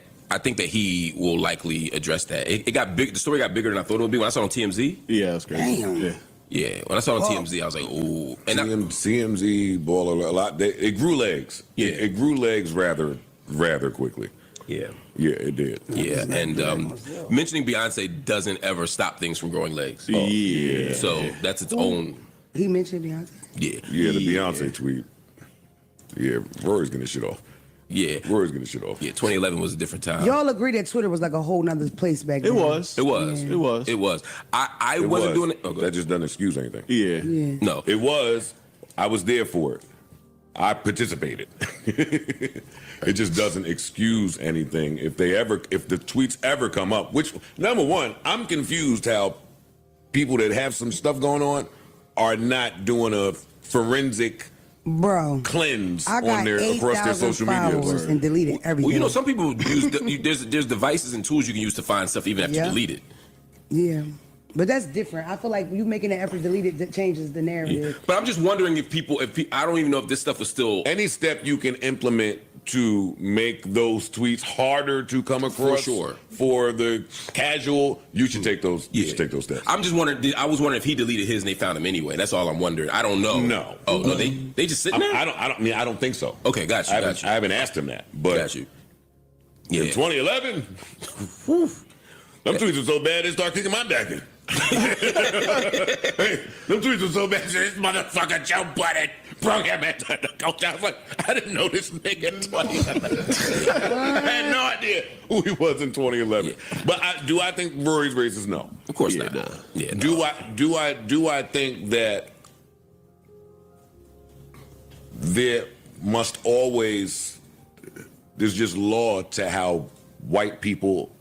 he will likely address that. It got big. The story got bigger than I thought it would be when I saw it on TMZ. Yeah, that's crazy. Damn. Yeah, when I saw it on TMZ, I was like, ooh. And CMZ, Baller, a lot. It grew legs. Yeah. It grew legs rather quickly. Yeah. Yeah, it did. Yeah, and mentioning Beyonce doesn't ever stop things from growing legs. Yeah. So that's its own. He mentioned Beyonce. Yeah. Yeah, the Beyonce tweet. Yeah, Rory's getting shit off. Yeah. Rory's getting shit off. Yeah, 2011 was a different time. Y'all agree that Twitter was like a whole nother place back then? It was. I wasn't doing it. That just doesn't excuse anything. Yeah. No. It was. I was there for it. I participated. It just doesn't excuse anything. If the tweets ever come up, which, number one, I'm confused how people that have some stuff going on are not doing a forensic cleanse I got on their across their 8,000 social media. followers and deleted everything. Well, you know, some people use there's devices and tools you can use to find stuff even after you delete it. Yeah. But that's different. I feel like you making an effort to delete it that changes the narrative. But I'm just wondering if I don't even know if this stuff is still. Any step you can implement to make those tweets harder to come across For sure. for the casual, you should take those. You should take those steps. I'm just wondering. I was wondering if he deleted his and they found him anyway. That's all I'm wondering. I don't know. No. Oh no, they just sitting there. I don't think so. Okay, got you. I haven't asked him that, but got you. In 2011, whew, them tweets were so bad they start kicking my back in. Hey, them tweets were so bad. This motherfucker Joe Budden broke him into the coach. I was like, I didn't know this nigga in 2011. I had no idea who he was in 2011. But do I think Rory's racist? No, of course not. Yeah. Do I think that there must always there's just law to how white people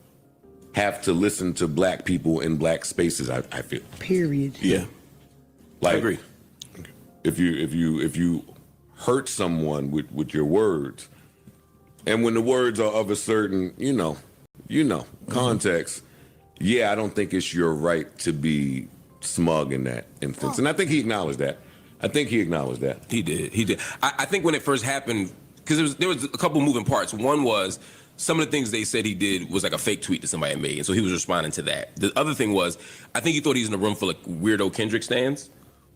have to listen to black people in black spaces. I feel. Period. Yeah. Like, I agree. If you hurt someone with your words, and when the words are of a certain context, yeah, I don't think it's your right to be smug in that instance. And I think he acknowledged that. He did. I think when it first happened, because there was a couple moving parts. One was some of the things they said he did was like a fake tweet that somebody had made, and so he was responding to that. The other thing was, I think he thought he was in a room full of weirdo Kendrick stans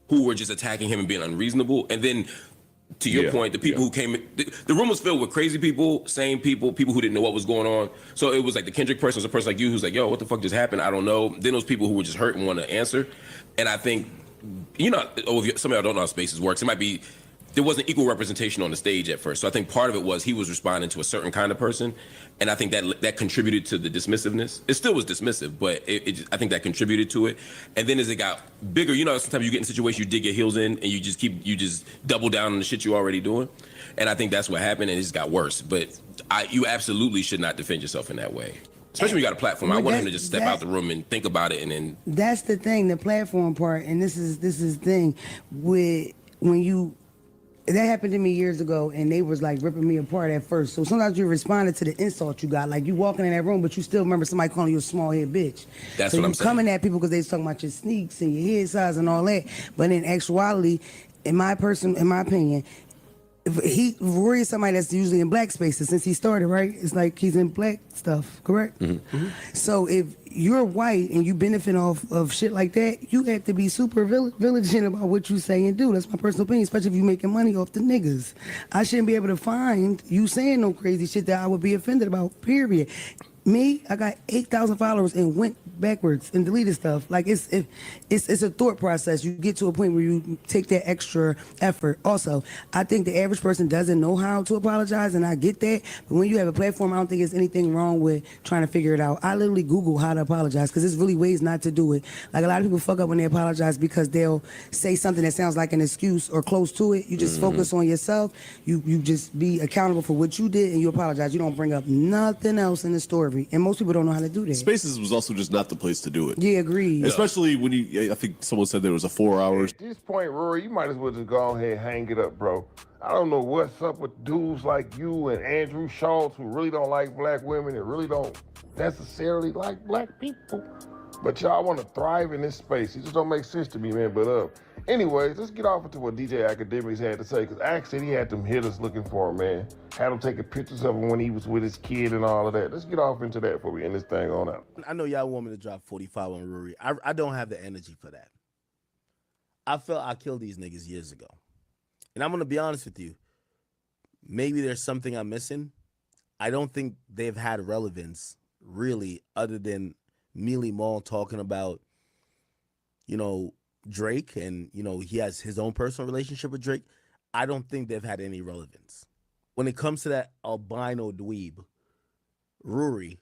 who were just attacking him and being unreasonable. And then, to your point, the people who came in, the room was filled with crazy people, sane people who didn't know what was going on. So it was like the Kendrick person was a person like you who's like, yo, what the fuck just happened? I don't know. Then those people who were just hurt and want to answer. And I think, some of y'all don't know how spaces works. It might be, there wasn't equal representation on the stage at first. So I think part of it was he was responding to a certain kind of person. And I think that contributed to the dismissiveness. It still was dismissive, but I think that contributed to it. And then as it got bigger, sometimes you get in situations you dig your heels in and you just double down on the shit you're already doing. And I think that's what happened, and it just got worse. But you absolutely should not defend yourself in that way. Especially when you got a platform. I want him to just step out the room and think about it and then. That's the thing, the platform part, and this is the thing with when you. That happened to me years ago, and they was like ripping me apart at first. So sometimes you responded to the insult you got, like you walking in that room, but you still remember somebody calling you a small head bitch. That's so what I'm you saying. coming at people because they was talking about your sneaks and your head size and all that. But in actuality, in my opinion, Rory is somebody that's usually in black spaces since he started, right? It's like he's in black stuff, correct? Mm-hmm. So if you're white and you benefit off of shit like that, you have to be super vigilant about what you say and do. That's my personal opinion, especially if you're making money off the niggas. I shouldn't be able to find you saying no crazy shit that I would be offended about, period. Me, I got 8,000 followers and went backwards and deleted stuff. Like it's a thought process. You get to a point where you take that extra effort. Also, I think the average person doesn't know how to apologize, and I get that. But when you have a platform, I don't think there's anything wrong with trying to figure it out. I literally Google how to apologize because there's really ways not to do it. Like a lot of people fuck up when they apologize because they'll say something that sounds like an excuse or close to it. You just focus on yourself. You just be accountable for what you did and you apologize. You don't bring up nothing else in the story. And most people don't know how to do that. Spaces was also just not the place to do it. Yeah, agreed. Especially when I think someone said there was a 4 hours. At this point, Rory, you might as well just go ahead and hang it up, bro. I don't know what's up with dudes like you and Andrew Schultz who really don't like black women and really don't necessarily like black people. But y'all want to thrive in this space. It just don't make sense to me, man. But anyways, let's get off into what DJ Academics had to say, because Ack said he had them hitters looking for him, man. Had him taking pictures of him when he was with his kid and all of that. Let's get off into that before we end this thing on out. I know y'all want me to drop 45 on Rory. I don't have the energy for that. I felt I killed these niggas years ago. And I'm going to be honest with you. Maybe there's something I'm missing. I don't think they've had relevance, really, other than Mealy Mall talking about, Drake, and, he has his own personal relationship with Drake. I don't think they've had any relevance. When it comes to that albino dweeb, Rory,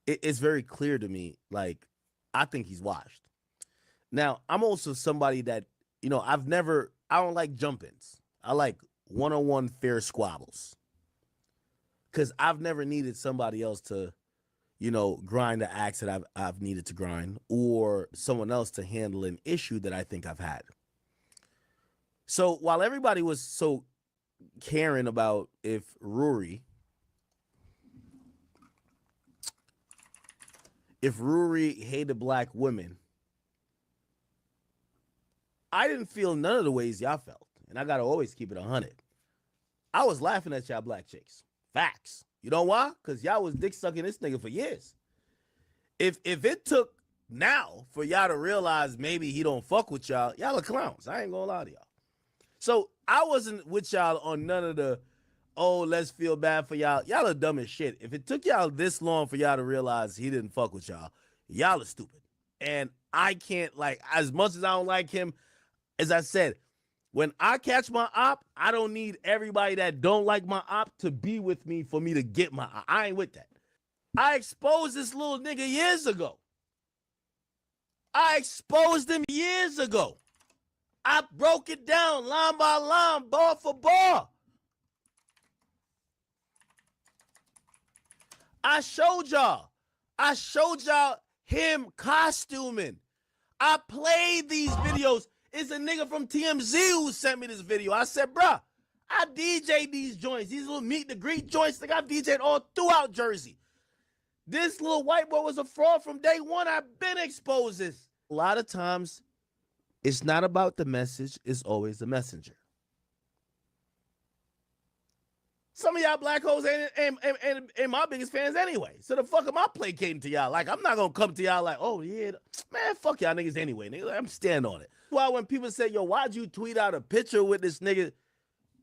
it's very clear to me, like, I think he's washed. Now, I'm also somebody that, I don't like jump-ins. I like one-on-one fair squabbles. Because I've never needed somebody else to, grind the axe that I've needed to grind, or someone else to handle an issue that I think I've had. So while everybody was so caring about if Rory hated black women, I didn't feel none of the ways y'all felt. And I got to always keep it 100. I was laughing at y'all black chicks. Facts. You know why? Because y'all was dick sucking this nigga for years. If it took now for y'all to realize maybe he don't fuck with y'all, y'all are clowns. I ain't gonna lie to y'all. So I wasn't with y'all on none of the, oh, let's feel bad for y'all. Y'all are dumb as shit. If it took y'all this long for y'all to realize he didn't fuck with y'all, y'all are stupid. And I can't, like, as much as I don't like him, as I said, when I catch my op, I don't need everybody that don't like my op to be with me for me to get my op. I ain't with that. I exposed this little nigga years ago. I exposed him years ago. I broke it down line by line, bar for bar. I showed y'all him costuming. I played these videos. It's a nigga from TMZ who sent me this video. I said, bruh, I DJ'd these joints. These little meet and greet joints. Like, I've DJ'd all throughout Jersey. This little white boy was a fraud from day one. I've been exposed this. A lot of times, it's not about the message. It's always the messenger. Some of y'all black hoes ain't my biggest fans anyway. So the fuck am I placating to y'all? Like, I'm not going to come to y'all like, oh, yeah, man, fuck y'all niggas anyway. Nigga. I'm standing on it. Why when people say, yo, why'd you tweet out a picture with this nigga?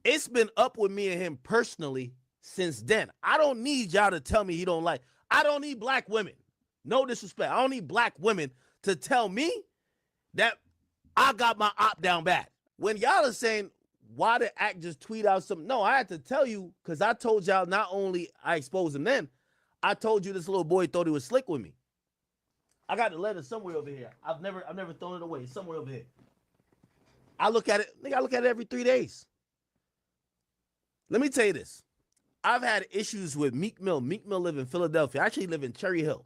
It's been up with me and him personally since then. I don't need y'all to tell me he don't like. I don't need black women. No disrespect. I don't need black women to tell me that I got my op down bad. When y'all are saying, why did Act just tweet out something? No, I had to tell you because I told y'all not only I exposed him then, I told you this little boy thought he was slick with me. I got the letter somewhere over here. I've never thrown it away. It's somewhere over here. I look at it, nigga, I look at it every 3 days. Let me tell you this. I've had issues with Meek Mill. Meek Mill live in Philadelphia. I actually live in Cherry Hill,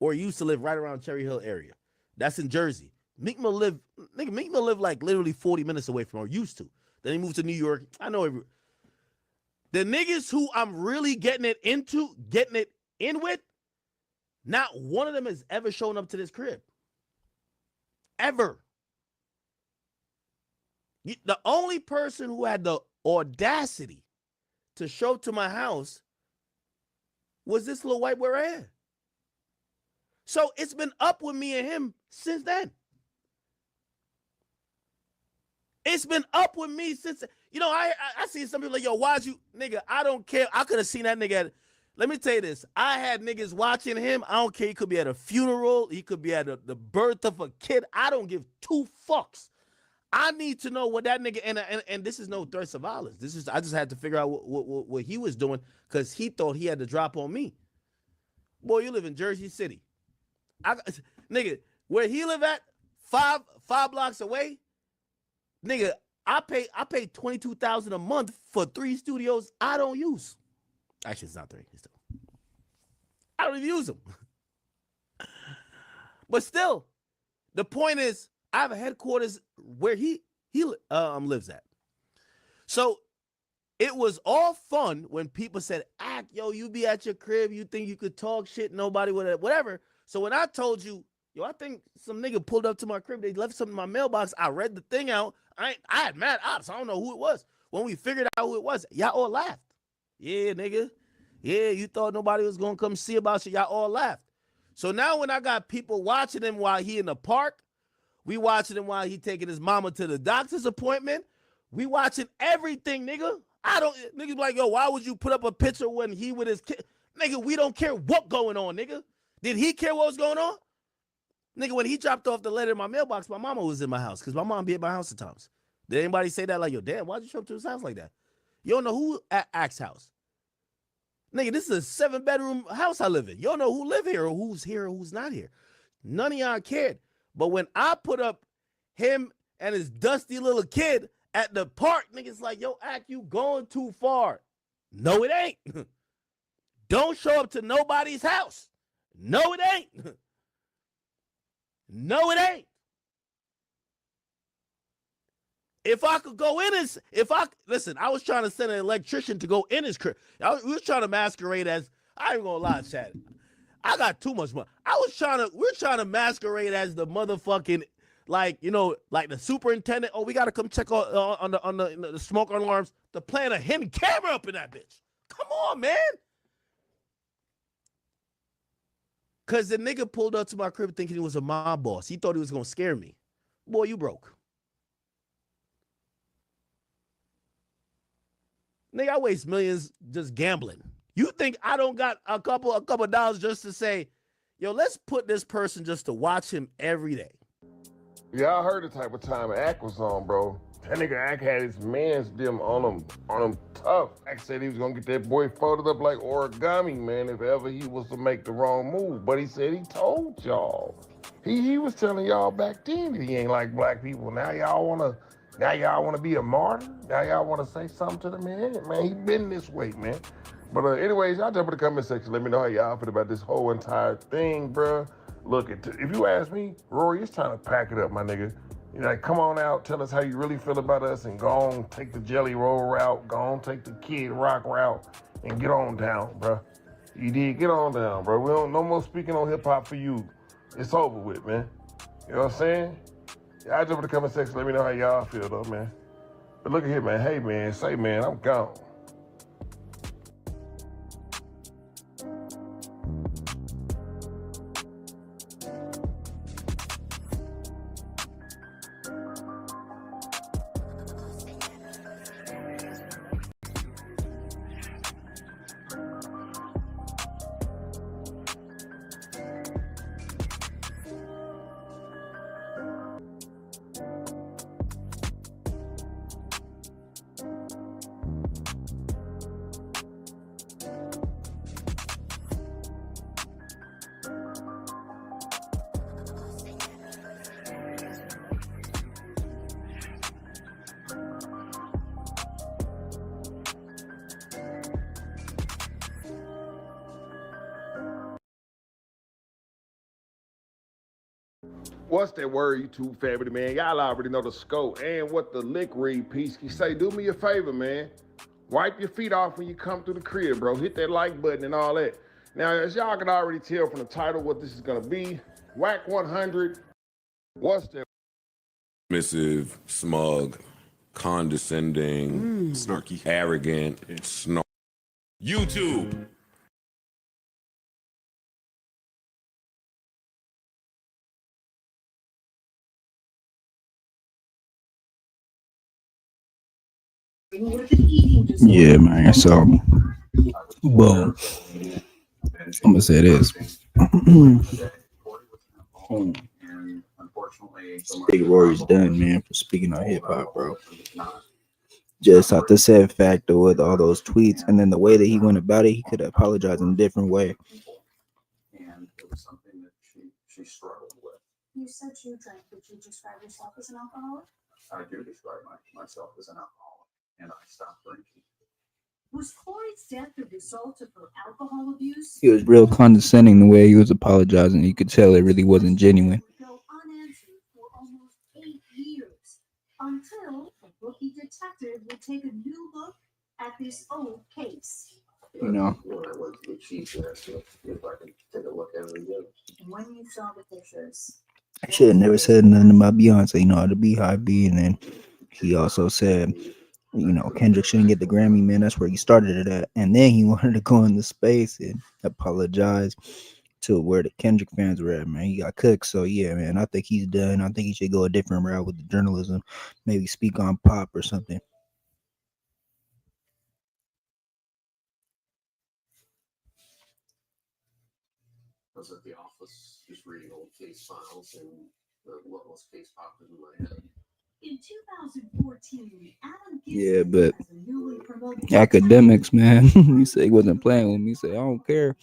or used to live right around Cherry Hill area. That's in Jersey. Meek Mill live like literally 40 minutes away from, or used to. Then he moved to New York. I know the niggas who I'm really getting it in with, not one of them has ever shown up to this crib. Ever. The only person who had the audacity to show up to my house was this little white boy right here. So it's been up with me and him since then. It's been up with me since, you know, I see some people like, yo, why'd you, nigga, I don't care. I could have seen that nigga let me tell you this. I had niggas watching him. I don't care. He could be at a funeral. He could be at the birth of a kid. I don't give two fucks. I need to know what that nigga, and this is no threats of violence. I just had to figure out what he was doing because he thought he had to drop on me. Boy, you live in Jersey City. Nigga, where he live at, five blocks away, nigga, I pay $22,000 a month for 3 studios I don't use. Actually, it's not 3. It's 2. I don't even use them. But still, the point is, I have a headquarters where he lives at. So it was all fun when people said, Act, yo, you be at your crib, you think you could talk shit, nobody would, whatever. So when I told you, yo, I think some nigga pulled up to my crib, they left something in my mailbox, I read the thing out, I had mad ops, I don't know who it was. When we figured out who it was, y'all all laughed. Yeah, nigga. Yeah, you thought nobody was gonna come see about you, y'all all laughed. So now when I got people watching him while he in the park, we watching him while he taking his mama to the doctor's appointment, we watching everything, nigga. Niggas be like, yo, why would you put up a picture when he with his kid? Nigga, we don't care what going on, nigga. Did he care what was going on? Nigga, when he dropped off the letter in my mailbox, my mama was in my house because my mom be at my house at times. Did anybody say that like, yo, damn, why'd you show up to his house like that? You don't know who at Axe house. Nigga, this is a 7-bedroom house I live in. You don't know who live here or who's not here. None of y'all cared. But when I put up him and his dusty little kid at the park, niggas like, yo, Act, you going too far. No, it ain't. Don't show up to nobody's house. No, it ain't. No, it ain't. If I could go in his, listen, I was trying to send an electrician to go in his crib. We was trying to masquerade as, I ain't gonna lie, Chad. I got too much money. We're trying to masquerade as the motherfucking, like, you know, like the superintendent. Oh, we got to come check on the smoke alarms. The plan of hidden camera up in that bitch. Come on, man. Because the nigga pulled up to my crib thinking he was a mob boss. He thought he was going to scare me. Boy, you broke. Nigga, I waste millions just gambling. You think I don't got a couple dollars just to say, yo, let's put this person just to watch him every day. Yeah, I heard the type of time Ack was on, bro. That nigga Ack had his mans them on him tough. Ack said he was gonna get that boy folded up like origami, man, if ever he was to make the wrong move. But he said he told y'all. He was telling y'all back then that he ain't like black people. Now y'all wanna be a martyr? Now y'all wanna say something to the man? Man, he been this way, man. But anyways, y'all jump in the comment section. Let me know how y'all feel about this whole entire thing, bro. Look, if you ask me, Rory is trying to pack it up, my nigga. You know, like, come on out, tell us how you really feel about us, and go on, take the jelly roll route, go on, take the Kid Rock route, and get on down, bro. You did, get on down, bro. We don't, no more speaking on hip-hop for you. It's over with, man. You know what I'm saying? Y'all jump in the comment section, let me know how y'all feel, though, man. But look at here, man. Hey, man, say, man, I'm gone. What's that word, YouTube family, man? Y'all already know the scope and what the lick read piece can say. Do me a favor, man. Wipe your feet off when you come through the crib, bro. Hit that like button and all that. Now, as y'all can already tell from the title what this is going to be, Whack 100. What's that? Submissive, smug, condescending, snarky, arrogant, snark. YouTube. Yeah, man. So, boom. I'm gonna say this. Big Rory's done, man, for speaking on hip hop, bro. Just off the said factor with all those tweets, and then the way that he went about it, he could have apologized in a different way. And it was something that she struggled with. You said you drank. Would you describe yourself as an alcoholic? I do describe myself as an alcoholic, and I stopped drinking. Was Corey's death the result of her alcohol abuse? He was real condescending the way he was apologizing. You could tell it really wasn't genuine. Go unanswered for almost 8 years, until a rookie detective would take a new look at this old case. You know. When I went to the chief and asked if I could take a look at it again. When you saw the pictures, I should have never said nothing about Beyonce, you know, the Beehive B. And then he also said, you know, Kendrick shouldn't get the Grammy, man. That's where he started it at. And then he wanted to go into space and apologize to where the Kendrick fans were at, man. He got cooked. So, yeah, man, I think he's done. I think he should go a different route with the journalism. Maybe speak on pop or something. I was at the office just reading old case files and what was case popped in my head. in 2014, Adam Yeah, but academics, man. He said he wasn't playing with me. He said, I don't care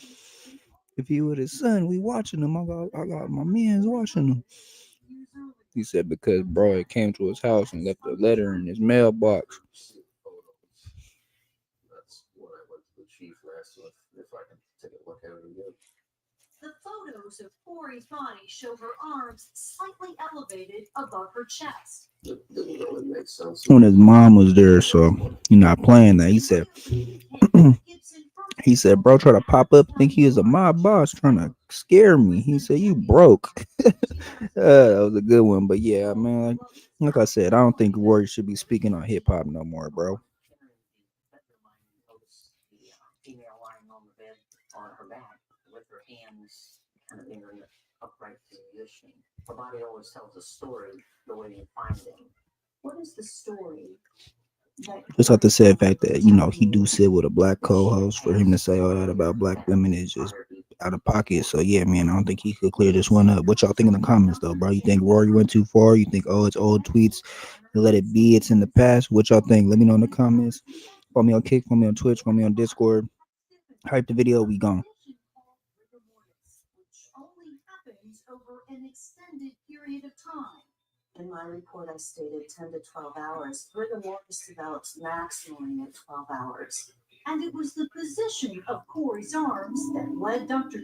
if he with his son. We watching him. I got my mans watching him. He said because bro, it came to his house and left a letter in his mailbox. That's when I went to the chief and asked if I could take a look at it again. The photos of Corey's body show her arms slightly elevated above her chest. It didn't really make sense. When his mom was there, so you're not playing that. He said He said, bro, try to pop up, think he was a mob boss trying to scare me. He said, you broke. That was a good one. But yeah, man, like I said, I don't think Rory should be speaking on hip hop no more, bro. Female lying on the bed on her back with her hands kind of in an upright position. Her body always tells a story the way you find them. What is the story? Just have to say the fact that, you know, he do sit with a black co-host. For him to say all that about black women is just out of pocket. So yeah, man, I don't think he could clear this one up. What y'all think in the comments though, bro? You think Rory went too far? You think, oh, it's old tweets, let it be, it's in the past? What y'all think? Let me know in the comments. Follow me on Kick, follow me on Twitch, follow me on Discord. Hype the video, we gone. Only happens over an extended period of time. In my report, I stated 10 to 12 hours. Rigor mortis develops maximally at 12 hours. And it was the position of Corey's arms that led Dr.